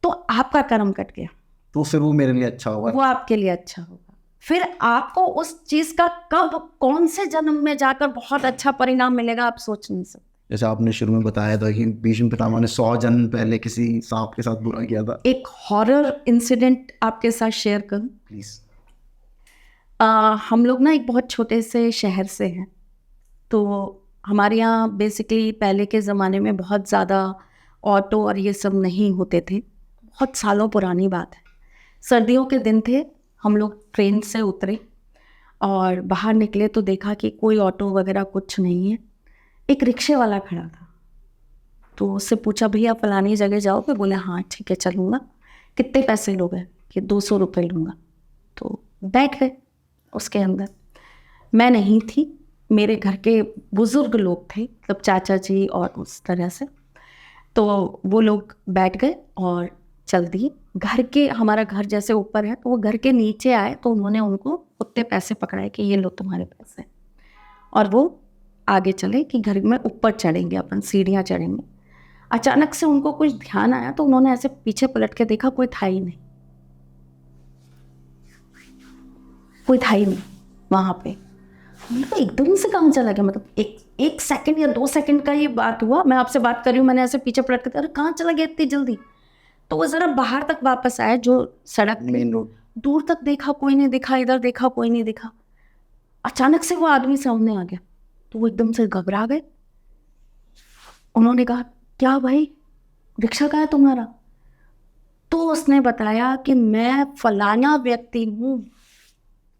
तो आपका कर्म कट गया, तो फिर वो मेरे लिए अच्छा होगा। वो आपके लिए अच्छा होगा। फिर आपको उस चीज का कब कौन से जन्म में जाकर बहुत अच्छा परिणाम मिलेगा, आप सोच नहीं सकते। जैसे आपने शुरू में बताया था कि भीष्म पितामह ने 100 जन्म पहले किसी सांप के साथ बुरा किया था। एक हॉरर इंसिडेंट आपके साथ शेयर करूं। प्लीज। हम लोग ना एक बहुत छोटे से शहर से हैं, तो हमारे यहाँ बेसिकली पहले के ज़माने में बहुत ज़्यादा ऑटो और ये सब नहीं होते थे, बहुत सालों पुरानी बात है। सर्दियों के दिन थे, हम लोग ट्रेन से उतरे और बाहर निकले तो देखा कि कोई ऑटो वगैरह कुछ नहीं है, एक रिक्शे वाला खड़ा था। तो उससे पूछा भैया फलानी जगह जाओगे? बोले हाँ ठीक है चलूँगा। कितने पैसे लोगे? कि 200 रुपये लूँगा। तो बैठ गए उसके अंदर। मैं नहीं थी, मेरे घर के बुज़ुर्ग लोग थे, मतलब चाचा जी और उस तरह से, तो वो लोग बैठ गए और चल दिए। घर के, हमारा घर जैसे ऊपर है, तो वो घर के नीचे आए तो उन्होंने उनको उतने पैसे पकड़ाए कि ये लो तुम्हारे पैसे, और वो आगे चले कि घर में ऊपर चढ़ेंगे, अपन सीढ़ियाँ चढ़ेंगे। अचानक से उनको कुछ ध्यान आया तो उन्होंने ऐसे पीछे पलट के देखा, कोई था ही नहीं, कोई था ही नहीं वहाँ पे। तो एकदम से कहाँ चला गया, मतलब एक सेकंड या 2 सेकंड का ये बात हुआ, मैं आपसे बात कर रही हूँ, मैंने ऐसे पीछे पलट के, अरे कहाँ चला गया इतनी जल्दी। तो वो ज़रा बाहर तक वापस आया, जो सड़क मेन रोड। दूर तक देखा, कोई नहीं दिखा, इधर देखा कोई नहीं दिखा। अचानक से वो आदमी सामने आ गया, तो वो एकदम से घबरा गए। उन्होंने कहा क्या भाई, रिक्शा कहाँ है तुम्हारा? तो उसने बताया कि मैं फलाना व्यक्ति हूँ,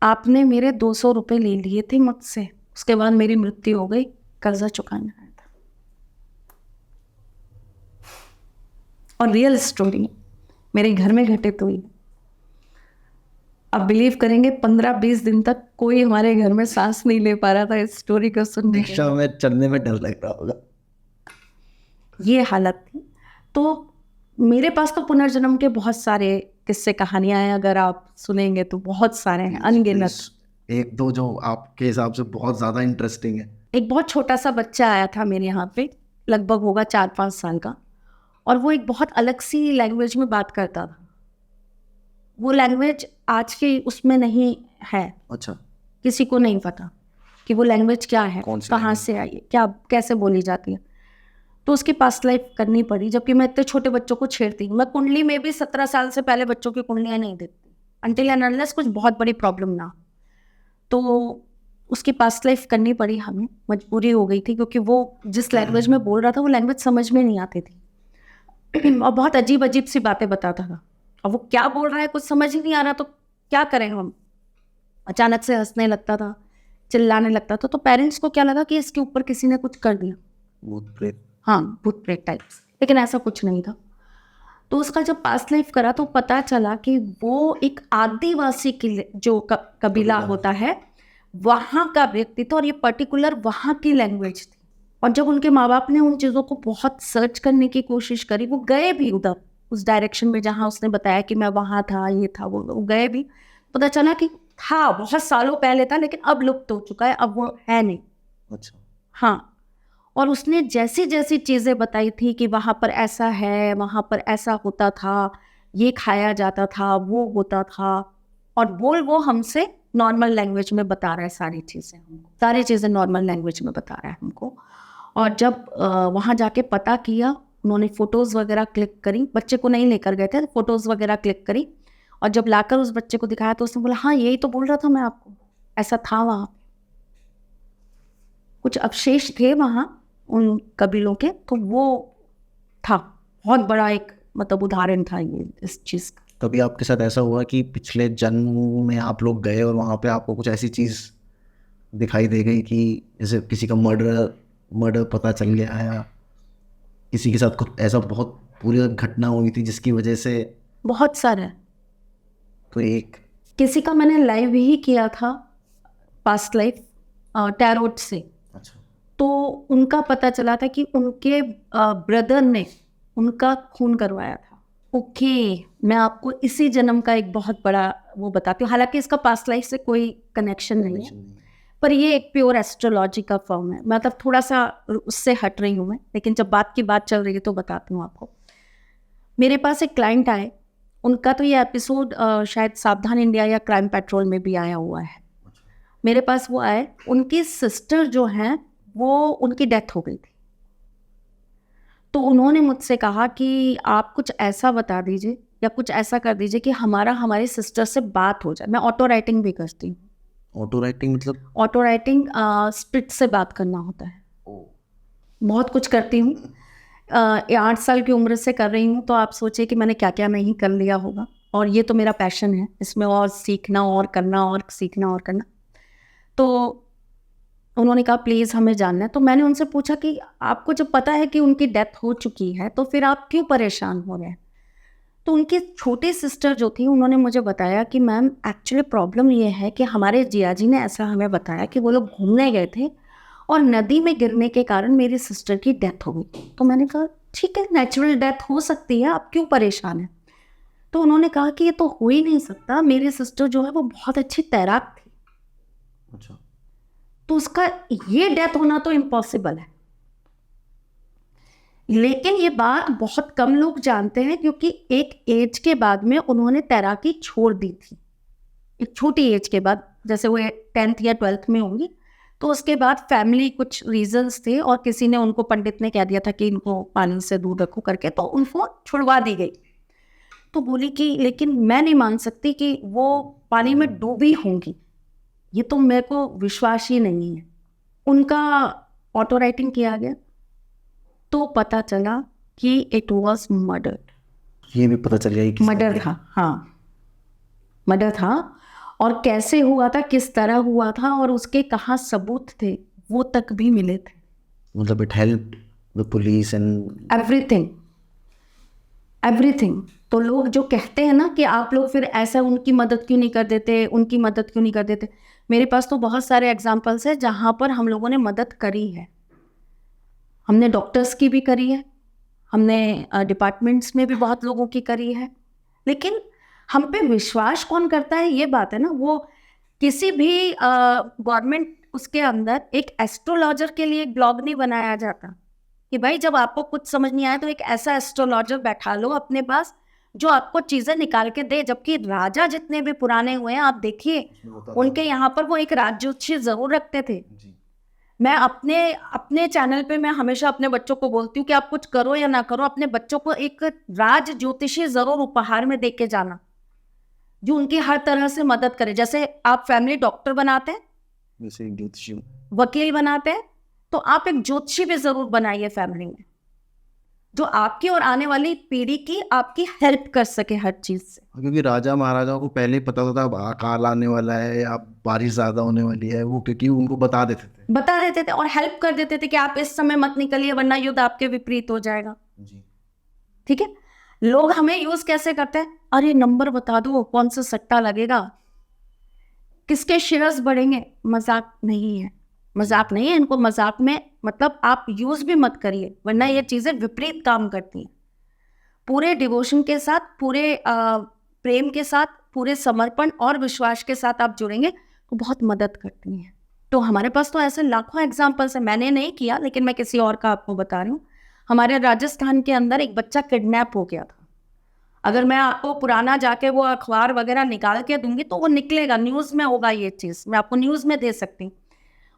आपने मेरे 200 रुपये ले लिए थे मुझसे, उसके बाद मेरी मृत्यु हो गई, कर्जा चुकाना आया था। और रियल स्टोरी मेरे घर में घटित हुई। अब बिलीव करेंगे 15-20 दिन तक कोई हमारे घर में सांस नहीं ले पा रहा था इस स्टोरी को सुनने के। रिक्शा में चढ़ने में डर लग रहा होगा। ये हालत थी। तो मेरे पास तो पुनर्जन्म के बहुत सारे किस्से कहानियां हैं, अगर आप सुनेंगे तो बहुत सारे हैं, अनगिनत। एक दो जो आपके हिसाब से बहुत ज़्यादा इंटरेस्टिंग है। एक बहुत छोटा सा बच्चा आया था मेरे यहाँ पे, लगभग होगा 4-5 साल का, और वो एक बहुत अलग सी लैंग्वेज में बात करता था। वो लैंग्वेज आज के उसमें नहीं है, अच्छा। किसी को नहीं पता कि वो लैंग्वेज क्या है, कौन सी कहाँ language? से आई है, क्या कैसे बोली जाती है। तो उसकी पास्ट लाइफ करनी पड़ी, जबकि मैं इतने छोटे बच्चों को छेड़ती हूँ। मैं कुंडली में भी 17 साल से पहले बच्चों की कुंडलियाँ नहीं देखती, अनटिल एंड अनलेस कुछ बहुत बड़ी प्रॉब्लम ना। तो उसकी पास्ट लाइफ करनी पड़ी, हमें मजबूरी हो गई थी, क्योंकि वो जिस लैंग्वेज में बोल रहा था वो लैंग्वेज समझ में नहीं आती थी और बहुत अजीब अजीब सी बातें बताता था, और वो क्या बोल रहा है कुछ समझ ही नहीं आ रहा, तो क्या करें हम। अचानक से हंसने लगता था, चिल्लाने लगता था, तो पेरेंट्स को क्या लगा कि इसके ऊपर किसी ने कुछ कर दिया, भूत प्रेत। हाँ भूत प्रेत टाइप्स, लेकिन ऐसा कुछ नहीं था। तो उसका जब पास्ट लाइफ करा तो पता चला कि वो एक आदिवासी की जो कबीला होता है वहाँ का व्यक्ति था, और ये पर्टिकुलर वहाँ की लैंग्वेज थी। और जब उनके माँ बाप ने उन चीज़ों को बहुत सर्च करने की कोशिश करी, वो गए भी उधर उस डायरेक्शन में जहाँ उसने बताया कि मैं वहाँ था, ये था, वो गए भी, पता चला कि था बहुत सालों पहले था, लेकिन अब लुप्त हो चुका है, अब वो है नहीं। अच्छा। हाँ, और उसने जैसी जैसी चीज़ें बताई थी कि वहाँ पर ऐसा है, वहाँ पर ऐसा होता था, ये खाया जाता था, वो होता था, और वो हमसे नॉर्मल लैंग्वेज में बता रहा है सारी चीज़ें, हमको सारी चीज़ें नॉर्मल लैंग्वेज में बता रहा है हमको। और जब वहाँ जाके पता किया, उन्होंने फ़ोटोज़ वगैरह क्लिक करी, बच्चे को नहीं लेकर गए थे, फ़ोटोज़ वगैरह क्लिक करी, और जब लाकर उस बच्चे को दिखाया तो उसने बोला हाँ यही तो बोल रहा था मैं आपको, ऐसा था वहाँ कुछ अवशेष थे वहाँ उन कबीलों के, तो वो था बहुत बड़ा एक मतलब उदाहरण था ये इस चीज़ का। कभी आपके साथ ऐसा हुआ कि पिछले जन्म में आप लोग गए और वहाँ पे आपको कुछ ऐसी चीज़ दिखाई दे गई कि जैसे किसी का मर्डर पता चल गया है, या किसी के साथ कुछ ऐसा बहुत पूरी घटना हुई थी जिसकी वजह से? बहुत सारा है। तो एक किसी का मैंने लाइव ही किया था पास्ट लाइफ टैरोट से, अच्छा। तो उनका पता चला था कि उनके ब्रदर ने उनका खून करवाया था। ओके, मैं आपको इसी जन्म का एक बहुत बड़ा वो बताती हूँ, हालांकि इसका पास्ट लाइफ से कोई कनेक्शन नहीं है, पर ये एक प्योर एस्ट्रोलॉजी का फॉर्म है, मतलब थोड़ा सा उससे हट रही हूँ मैं, लेकिन जब बात की बात चल रही है तो बताती हूँ आपको। मेरे पास एक क्लाइंट आए, उनका तो ये एपिसोड शायद सावधान इंडिया या क्राइम पेट्रोल में भी आया हुआ है। मेरे पास वो आए, उनकी सिस्टर जो हैं वो उनकी डेथ हो गई थी, तो उन्होंने मुझसे कहा कि आप कुछ ऐसा बता दीजिए या कुछ ऐसा कर दीजिए कि हमारी सिस्टर से बात हो जाए। मैं ऑटो राइटिंग भी करती हूँ। ऑटो राइटिंग मतलब? ऑटो राइटिंग स्पिरिट से बात करना होता है। बहुत कुछ करती हूँ, 8 साल की उम्र से कर रही हूँ, तो आप सोचिए कि मैंने क्या क्या नहीं कर लिया होगा, और ये तो मेरा पैशन है, इसमें और सीखना और करना और सीखना और करना। तो उन्होंने कहा प्लीज़ हमें जानना है। तो मैंने उनसे पूछा कि आपको जब पता है कि उनकी डेथ हो चुकी है तो फिर आप क्यों परेशान हो रहे हैं? तो उनकी छोटी सिस्टर जो थी उन्होंने मुझे बताया कि मैम एक्चुअली प्रॉब्लम ये है कि हमारे जिया जी ने ऐसा हमें बताया कि वो लोग घूमने गए थे और नदी में गिरने के कारण मेरी सिस्टर की डेथ हो गई। तो मैंने कहा ठीक है, नेचुरल डेथ हो सकती है, आप क्यों परेशान हैं? तो उन्होंने कहा कि ये तो हो ही नहीं सकता, मेरी सिस्टर जो है वो बहुत अच्छी तैराक थी। अच्छा। तो उसका ये डेथ होना तो इम्पॉसिबल है। लेकिन ये बात बहुत कम लोग जानते हैं, क्योंकि एक एज के बाद में उन्होंने तैराकी छोड़ दी थी, एक छोटी एज के बाद, जैसे वो 10th या 12th में होंगी, तो उसके बाद फैमिली कुछ रीजंस थे और किसी ने उनको, पंडित ने कह दिया था कि इनको पानी से दूर रखो करके, तो उनको छुड़वा दी गई। तो बोली कि लेकिन मैं नहीं मान सकती कि वो पानी में डूबी होंगी, ये तो मेरे को विश्वास ही नहीं है। उनका ऑटो राइटिंग किया गया तो पता चला कि इट वॉज मर्डर्ड। ये भी पता चल गया कि मर्डर था, हाँ मर्डर था, और कैसे हुआ था, किस तरह हुआ था, और उसके कहाँ सबूत थे वो तक भी मिले थे। मतलब it help the police and everything everything. तो लोग जो कहते हैं ना कि आप लोग फिर ऐसा उनकी मदद क्यों नहीं कर देते, उनकी मदद क्यों नहीं कर देते, मेरे पास तो बहुत सारे एग्जाम्पल्स हैं जहाँ पर हम लोगों ने मदद करी है। हमने डॉक्टर्स की भी करी है, हमने डिपार्टमेंट्स में भी बहुत लोगों की करी है, लेकिन हम पे विश्वास कौन करता है, ये बात है ना। वो किसी भी गवर्नमेंट उसके अंदर एक एस्ट्रोलॉजर के लिए एक ब्लॉग नहीं बनाया जाता कि भाई जब आपको कुछ समझ नहीं आया तो एक ऐसा एस्ट्रोलॉजर बैठा लो अपने पास जो आपको चीज़ें निकाल के दे। जबकि राजा जितने भी पुराने हुए हैं आप देखिए, उनके यहाँ पर वो एक राजज्योतिषी ज़रूर रखते थे। मैं अपने चैनल पे मैं हमेशा अपने बच्चों को बोलती हूँ कि आप कुछ करो या ना करो, अपने बच्चों को एक राज ज्योतिषी ज़रूर उपहार में दे के जाना, जो उनकी हर तरह से मदद करे। जैसे आप फैमिली डॉक्टर बनाते हैं, जैसे एक ज्योतिषी वकील बनाते हैं, तो आप एक ज्योतिषी भी जरूर बनाइए फैमिली में, जो आपकी और आने वाली पीढ़ी की आपकी हेल्प कर सके हर चीज से। क्योंकि राजा महाराजाओं को पहले ही पता होता था अकाल आने वाला है या बारिश ज्यादा होने वाली है, वो क्योंकि उनको बता देते थे और हेल्प कर देते थे कि आप इस समय मत निकलिए वरना युद्ध आपके विपरीत हो जाएगा। जी। ठीक है, लोग हमें यूज कैसे करते हैं, अरे नंबर बता दो, कौन सा सट्टा लगेगा, किसके शेयर्स बढ़ेंगे। मजाक नहीं है, मजाक नहीं है, इनको मजाक में मतलब आप यूज भी मत करिए वरना ये चीजें विपरीत काम करती हैं। पूरे डिवोशन के साथ, पूरे प्रेम के साथ, पूरे समर्पण और विश्वास के साथ आप जुड़ेंगे तो बहुत मदद करती हैं। तो हमारे पास तो ऐसे लाखों एग्जाम्पल्स हैं, मैंने नहीं किया लेकिन मैं किसी और का आपको बता रही हूँ। हमारे राजस्थान के अंदर एक बच्चा किडनैप हो गया था। अगर मैं आपको पुराना जाके वो अखबार वगैरह निकाल के दूंगी तो वो निकलेगा, न्यूज़ में होगा, ये चीज़ मैं आपको न्यूज़ में दे सकती हूँ।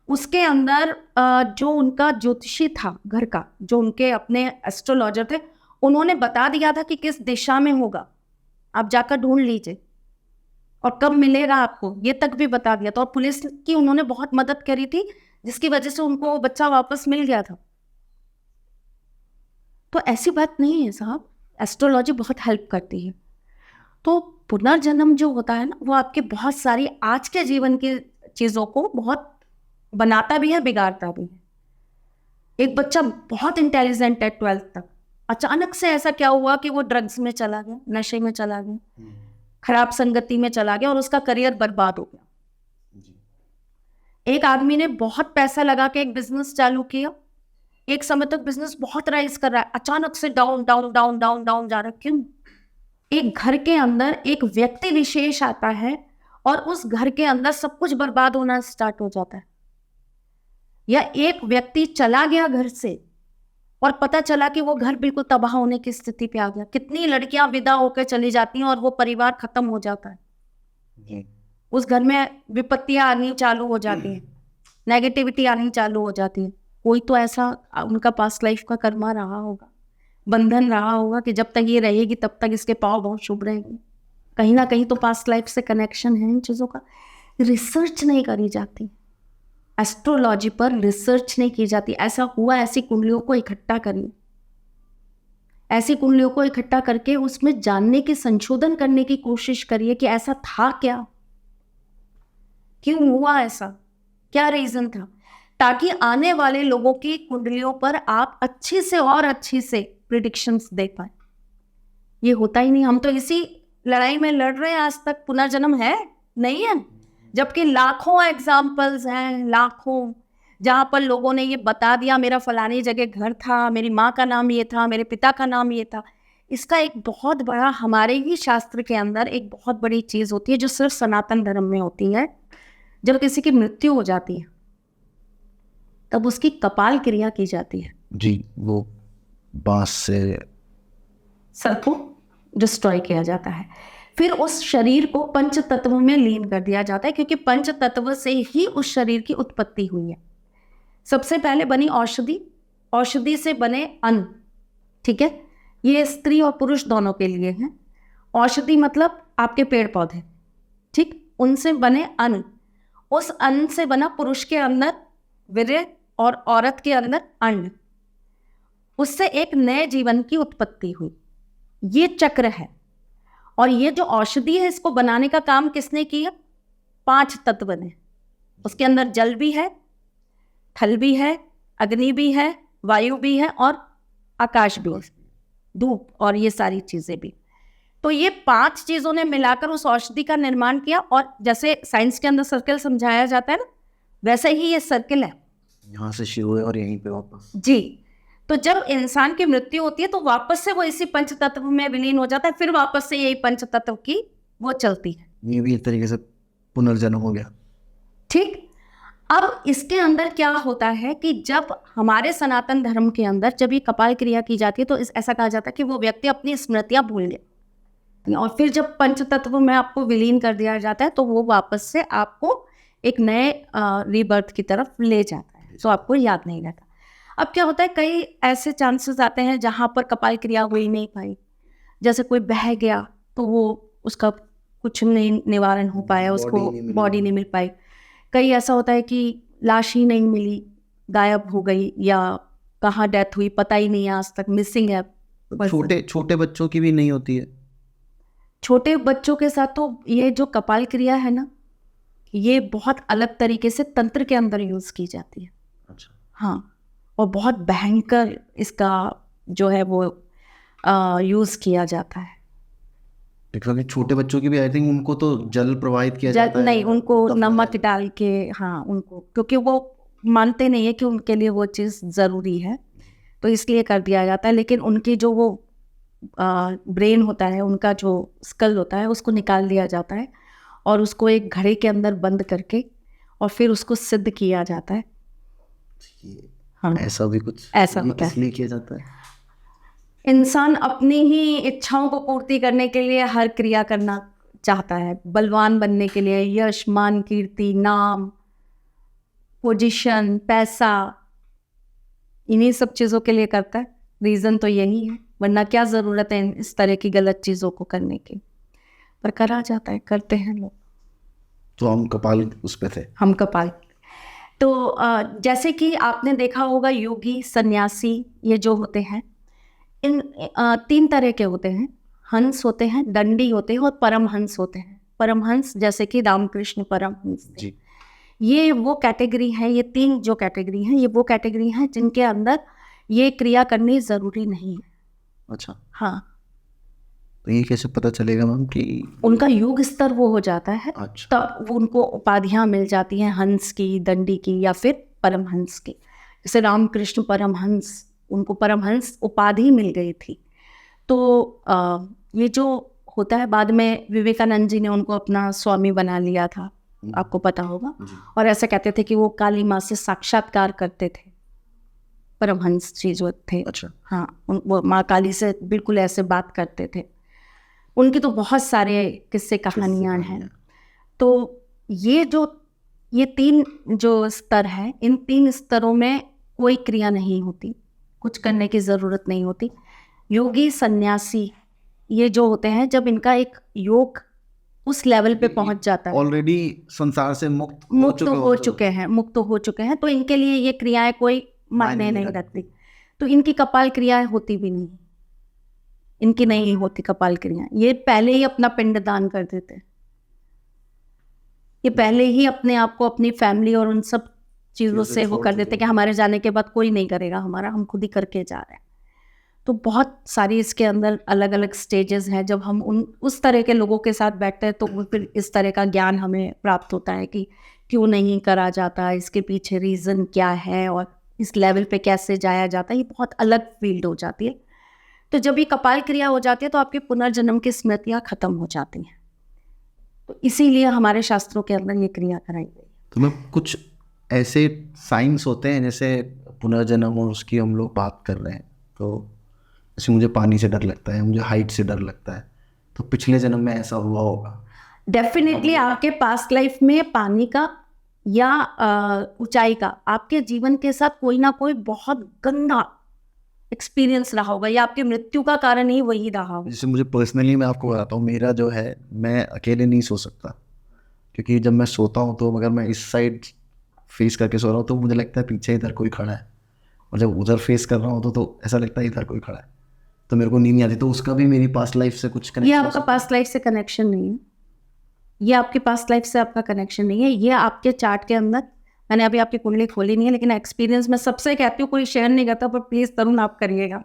उसके अंदर जो उनका ज्योतिषी था घर का, जो उनके अपने एस्ट्रोलॉजर थे, उन्होंने बता दिया था कि किस दिशा में होगा, आप जाकर ढूंढ लीजिए और कब मिलेगा आपको, ये तक भी बता दिया था। और पुलिस की उन्होंने बहुत मदद करी थी जिसकी वजह से उनको वो बच्चा वापस मिल गया था। तो ऐसी बात नहीं है साहब, एस्ट्रोलॉजी बहुत हेल्प करती है। तो पुनर्जन्म जो होता है ना, वो आपके बहुत सारी आज के जीवन की चीज़ों को बहुत बनाता भी है, बिगाड़ता भी है। एक बच्चा बहुत इंटेलिजेंट है 12th तक, अचानक से ऐसा क्या हुआ कि वो ड्रग्स में चला गया, नशे में चला गया, खराब संगति में चला गया और उसका करियर बर्बाद हो गया। एक आदमी ने बहुत पैसा लगा के एक बिजनेस चालू किया, एक समय तक बिजनेस बहुत राइज कर रहा है, अचानक से down down down down down जा रहा है। क्यों? एक घर के अंदर एक व्यक्ति विशेष आता है और उस घर के अंदर सब कुछ बर्बाद होना स्टार्ट हो जाता है। या एक व्यक्ति चला गया घर से और पता चला कि वो घर बिल्कुल तबाह होने की स्थिति पे आ गया। कितनी लड़कियां विदा होकर चली जाती हैं और वो परिवार खत्म हो जाता है। उस घर में विपत्तियां आनी चालू हो जाती हैं, नेगेटिविटी आनी चालू हो जाती है। कोई तो ऐसा उनका पास्ट लाइफ का कर्मा रहा होगा, बंधन रहा होगा कि जब तक ये रहेगी तब तक इसके पाँव बहुत शुभ रहेंगे। कहीं ना कहीं तो पास्ट लाइफ से कनेक्शन है इन चीज़ों का। रिसर्च नहीं करी जाती, एस्ट्रोलॉजी पर रिसर्च नहीं की जाती। ऐसा हुआ, ऐसी कुंडलियों को इकट्ठा करिए, ऐसी कुंडलियों को इकट्ठा करके उसमें जानने की, संशोधन करने की कोशिश करिए कि ऐसा था क्या, क्यों हुआ ऐसा, क्या रीजन था, ताकि आने वाले लोगों की कुंडलियों पर आप अच्छी से और अच्छी से प्रिडिक्शंस दे पाए। ये होता ही नहीं। हम तो इसी लड़ाई में लड़ रहे हैं आज तक, पुनर्जन्म है नहीं है, जबकि लाखों एग्जाम्पल्स हैं, लाखों, जहाँ पर लोगों ने ये बता दिया मेरा फलानी जगह घर था, मेरी माँ का नाम ये था, मेरे पिता का नाम ये था। इसका एक बहुत बड़ा, हमारे ही शास्त्र के अंदर एक बहुत बड़ी चीज़ होती है जो सिर्फ सनातन धर्म में होती है। जब किसी की मृत्यु हो जाती है तब उसकी कपाल क्रिया की जाती है। जी, वो बांस से सर को डिस्ट्रॉय किया जाता है, फिर उस शरीर को पंच तत्व में लीन कर दिया जाता है, क्योंकि पंच तत्व से ही उस शरीर की उत्पत्ति हुई है। सबसे पहले बनी औषधि, औषधि से बने अन्न, ठीक है, ये स्त्री और पुरुष दोनों के लिए है। औषधि मतलब आपके पेड़ पौधे, ठीक, उनसे बने अन्न, उस अन्न से बना पुरुष के अंदर वीर्य और औरत के अंदर अंड, उससे एक नए जीवन की उत्पत्ति हुई। ये चक्र है। और ये जो औषधि है, इसको बनाने का काम किसने किया? 5 तत्व ने। उसके अंदर जल भी है, थल भी है, अग्नि भी है, वायु भी है और आकाश भी है, धूप और ये सारी चीजें भी। तो ये 5 चीजों ने मिलाकर उस औषधि का निर्माण किया। और जैसे साइंस के अंदर सर्कल समझाया जाता है ना, वैसे ही ये सर्कल है, यहाँ से शुरू है और यहीं पे वापस। जी। तो जब इंसान की मृत्यु होती है तो वापस से वो इसी पंच तत्व में विलीन हो जाता है, फिर वापस से यही पंच तत्व की वो चलती है। ये भी एक तरीके से पुनर्जन्म हो गया। ठीक। अब इसके अंदर क्या होता है कि जब हमारे सनातन धर्म के अंदर जब ये कपाल क्रिया की जाती है तो ऐसा कहा जाता है कि वो व्यक्ति अपनी स्मृतियां भूल गया, और फिर जब पंच तत्व में आपको विलीन कर दिया जाता है तो वो वापस से आपको एक नए रीबर्थ की तरफ ले जाता है, तो आपको याद नहीं रहता। अब क्या होता है, कई ऐसे चांसेस आते हैं जहाँ पर कपाल क्रिया हो ही नहीं पाई, जैसे कोई बह गया तो वो उसका कुछ नहीं निवारण हो पाया, उसको बॉडी नहीं मिल पाई। कई ऐसा होता है कि लाश ही नहीं मिली, गायब हो गई, या कहाँ डेथ हुई पता ही नहीं है, आज तक मिसिंग है। छोटे छोटे बच्चों की भी नहीं होती है? छोटे बच्चों के साथ तो ये जो कपाल क्रिया है ना, ये बहुत अलग तरीके से तंत्र के अंदर यूज़ की जाती है। अच्छा। हाँ, और बहुत भयंकर इसका जो है वो यूज़ किया जाता है। क्योंकि छोटे बच्चों की भी आई थिंक उनको तो जल प्रवाहित किया जाता है, नहीं, उनको दफनाया नमक डाल के, हाँ उनको, क्योंकि वो मानते नहीं है कि उनके लिए वो चीज़ ज़रूरी है, तो इसलिए कर दिया जाता है। लेकिन उनकी जो वो ब्रेन होता है, उनका जो स्कल होता है, उसको निकाल दिया जाता है और उसको एक घड़े के अंदर बंद करके और फिर उसको सिद्ध किया जाता है। ये हाँ, ऐसा भी कुछ ऐसा ये होता किस है। लिए किया जाता है? इंसान अपनी ही इच्छाओं को पूर्ति करने के लिए हर क्रिया करना चाहता है, बलवान बनने के लिए, यश, मान, कीर्ति, नाम, पोजीशन, पैसा, इन्हीं सब चीज़ों के लिए करता है। रीज़न तो यही है, वरना क्या ज़रूरत है इस तरह की गलत चीज़ों को करने की, पर करा जाता है, करते हैं लोग। तो हम कपाल उस पे थे। हम कपाल तो जैसे कि आपने देखा होगा, योगी, सन्यासी, ये जो होते हैं, इन 3 तरह के होते हैं। हंस होते हैं, दंडी होते हैं और परमहंस होते हैं। परमहंस जैसे कि रामकृष्ण परमहंस थे। जी। ये वो कैटेगरी है, ये 3 जो कैटेगरी हैं, ये वो कैटेगरी हैं जिनके अंदर ये क्रिया करनी ज़रूरी नहीं है। अच्छा, हाँ, तो ये कैसे पता चलेगा मैम कि उनका युग स्तर वो हो जाता है, अच्छा, तब वो उनको उपाधियाँ मिल जाती हैं, हंस की, दंडी की या फिर परमहंस की। जैसे रामकृष्ण परमहंस, उनको परमहंस उपाधि मिल गई थी। तो ये जो होता है, बाद में विवेकानंद जी ने उनको अपना स्वामी बना लिया था, आपको पता होगा। जी। और ऐसा कहते थे कि वो काली माँ से साक्षात्कार करते थे, परमहंस जी जो थे। अच्छा, हाँ, वो माँ काली से बिल्कुल ऐसे बात करते थे। उनकी तो बहुत सारे किस्से कहानियाँ हैं। तो ये 3 जो स्तर हैं, इन 3 स्तरों में कोई क्रिया नहीं होती, कुछ करने की ज़रूरत नहीं होती। योगी, सन्यासी, ये जो होते हैं, जब इनका एक योग उस लेवल पे पहुंच जाता है, ऑलरेडी संसार से मुक्त मुक्त चुके हो चुके हैं, मुक्त हो चुके हैं, तो इनके लिए ये क्रियाएं कोई मायने नहीं रखती। तो इनकी कपाल क्रियाएं होती भी नहीं, इनकी नहीं होती कपाल क्रियाएं। ये पहले ही अपना पिंड दान कर देते हैं, ये पहले ही अपने आप को, अपनी फैमिली और उन सब चीज़ों से वो कर देते कि हमारे जाने के बाद कोई नहीं करेगा हमारा, हम खुद ही करके जा रहे हैं। तो बहुत सारी इसके अंदर अलग अलग स्टेजेस हैं। जब हम उस तरह के लोगों के साथ बैठते हैं तो वो फिर इस तरह का ज्ञान हमें प्राप्त होता है कि क्यों नहीं करा जाता, इसके पीछे रीज़न क्या है और इस लेवल पे कैसे जाया जाता है। ये बहुत अलग फील्ड हो जाती है। तो जब ये कपाल क्रिया हो जाती है तो आपके पुनर्जन्म की स्मृतियाँ खत्म हो जाती हैं। तो इसीलिए हमारे शास्त्रों के अंदर ये क्रिया कराई गई। तो मैं कुछ ऐसे साइंस होते हैं जैसे पुनर्जन्म और उसकी हम लोग बात कर रहे हैं, तो जैसे मुझे पानी से डर लगता है, मुझे हाइट से डर लगता है, तो पिछले जन्म में ऐसा हुआ होगा। डेफिनेटली आपके पास्ट लाइफ में पानी का या ऊंचाई का आपके जीवन के साथ कोई ना कोई बहुत गंदा एक्सपीरियंस रहा होगा, या आपकी मृत्यु का कारण ही वही रहा होगा। जैसे मुझे पर्सनली, मैं आपको बताता हूँ, मेरा जो है, मैं अकेले नहीं सो सकता, क्योंकि जब मैं सोता हूँ तो अगर मैं इस साइड फेस करके सो रहा हूँ तो मुझे लगता है पीछे इधर कोई खड़ा है, और जब उधर फेस कर रहा हूँ तो ऐसा लगता है इधर कोई खड़ा है, तो मेरे को नींद नहीं आती। तो उसका भी मेरी पास्ट लाइफ से कुछ ये कनेक्शन? आपका पास्ट लाइफ से कनेक्शन नहीं है, ये आपके पास्ट लाइफ से आपका कनेक्शन नहीं है। ये आपके चार्ट के अंदर, मैंने अभी आपकी कुंडली खोली नहीं है, लेकिन एक्सपीरियंस मैं सबसे कहती हूँ, कोई शेयर नहीं करता, पर प्लीज़ तरुण आप करिएगा,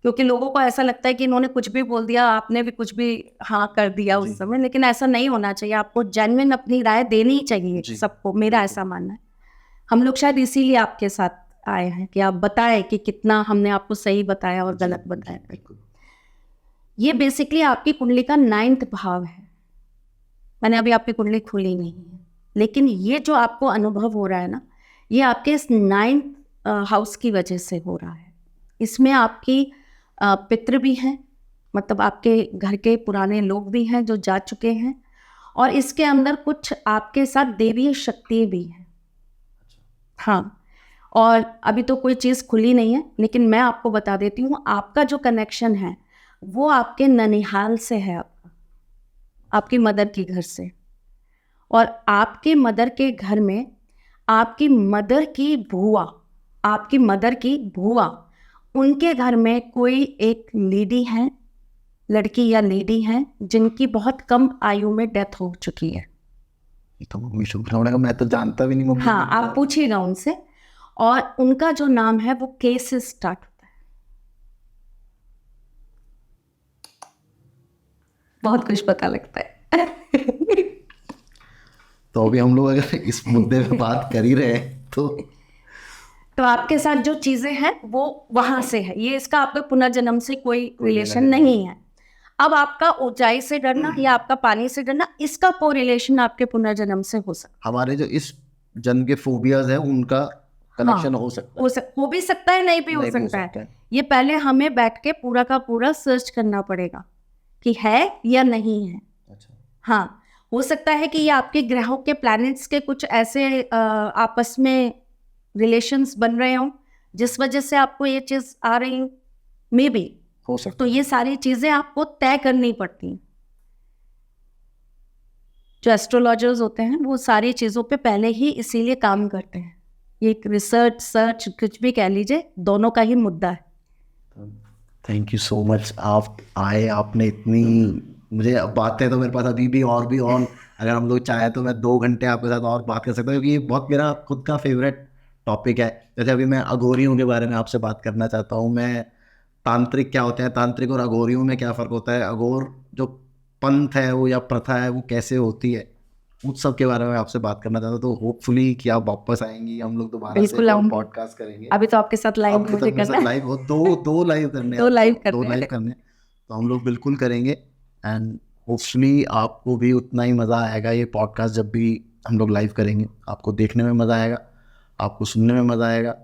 क्योंकि लोगों को ऐसा लगता है कि इन्होंने कुछ भी बोल दिया, आपने भी कुछ भी हाँ कर दिया उस समय, लेकिन ऐसा नहीं होना चाहिए। आपको जेन्युइन अपनी राय देनी चाहिए सबको, मेरा ऐसा मानना है। हम लोग शायद इसीलिए आपके साथ आए हैं कि आप बताएं कि कितना हमने आपको सही बताया और गलत बताया। ये बेसिकली आपकी कुंडली का 9th भाव है। मैंने अभी आपकी कुंडली खोली नहीं है, लेकिन ये जो आपको अनुभव हो रहा है ना, ये आपके इस 9th हाउस की वजह से हो रहा है। इसमें आपकी पितृ भी हैं, मतलब आपके घर के पुराने लोग भी हैं जो जा चुके हैं, और इसके अंदर कुछ आपके साथ देवीय शक्ति भी हैं। हाँ, और अभी तो कोई चीज़ खुली नहीं है, लेकिन मैं आपको बता देती हूँ, आपका जो कनेक्शन है वो आपके ननिहाल से है, आपकी मदर के घर से। और आपके मदर के घर में आपकी मदर की बुआ उनके घर में कोई एक लेडी है, लड़की या लेडी है जिनकी बहुत कम आयु में डेथ हो चुकी है। ये तो मम्मी से पूछना पड़ेगा, मैं तो जानता भी नहीं मम्मी। हाँ, आप पूछिएगा उनसे। और उनका जो नाम है वो के से स्टार्ट होता है। बहुत कुछ पता लगता है। तो अभी हम लोग अगर इस मुद्दे पे बात कर ही रहे हैं तो आपके साथ जो चीजें हैं वो वहां से है, ये इसका आपके पुनर्जन्म से कोई रिलेशन नहीं है। अब आपका ऊंचाई से डरना या आपका पानी से डरना, इसका कोरिलेशन आपके पुनर्जन्म से हो सकता है। हमारे जो इस जन्म के फोबियाज हैं उनका कनेक्शन हो सकता है। हो भी सकता है, नहीं भी हो सकता है। ये पहले हमें बैठ के पूरा का पूरा सर्च करना पड़ेगा कि है या नहीं है। अच्छा। हाँ, हो सकता है कि ये आपके ग्रहों के प्लैनेट्स के कुछ ऐसे आपस में रिलेशंस बन रहे हों जिस वजह से आपको ये चीज आ रही हो, मे बी हो सकता तो ये सारी चीजें आपको तय करनी पड़ती हैं। जो एस्ट्रोलॉजर्स होते हैं वो सारी चीजों पे पहले ही इसीलिए काम करते हैं। ये एक रिसर्च सर्च कुछ भी कह लीजिए, दोनों का ही मुद्दा है। थैंक यू सो मच, आप आए, आपने इतनी मुझे बातें तो मेरे पास अभी भी और अगर हम लोग चाहे तो मैं 2 घंटे आपके साथ और बात कर सकता हूँ, क्योंकि ये बहुत मेरा खुद का फेवरेट टॉपिक है। जैसे अभी मैं अघोरियों के बारे में आपसे बात करना चाहता हूँ। मैं तांत्रिक क्या होते हैं, तांत्रिक और अघोरियों में क्या फ़र्क होता है, अघोर जो पंथ है वो या प्रथा है वो कैसे होती है, उस सब के बारे में आपसे बात करना चाहता हूँ। तो होपफुली कि आप वापस आएंगी, हम लोग दोबारा से पॉडकास्ट करेंगे। अभी तो आपके साथ लाइव मुझे करना है। लाइव हो, दो लाइव करने हैं, दो लाइव करने तो हम लोग बिल्कुल करेंगे। एंड होपफुली आपको भी उतना ही मज़ा आएगा। ये पॉडकास्ट जब भी हम लोग लाइव करेंगे आपको देखने में मज़ा आएगा, आपको सुनने में मज़ा आएगा।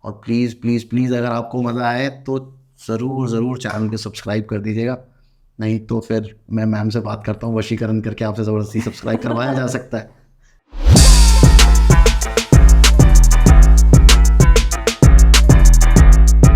और प्लीज़ प्लीज़ प्लीज़ अगर आपको मज़ा आए तो ज़रूर चैनल को सब्सक्राइब कर दीजिएगा, नहीं तो फिर मैं मैम से बात करता हूँ, वशीकरण करके आपसे ज़बरदस्ती सब्सक्राइब करवाया जा सकता है।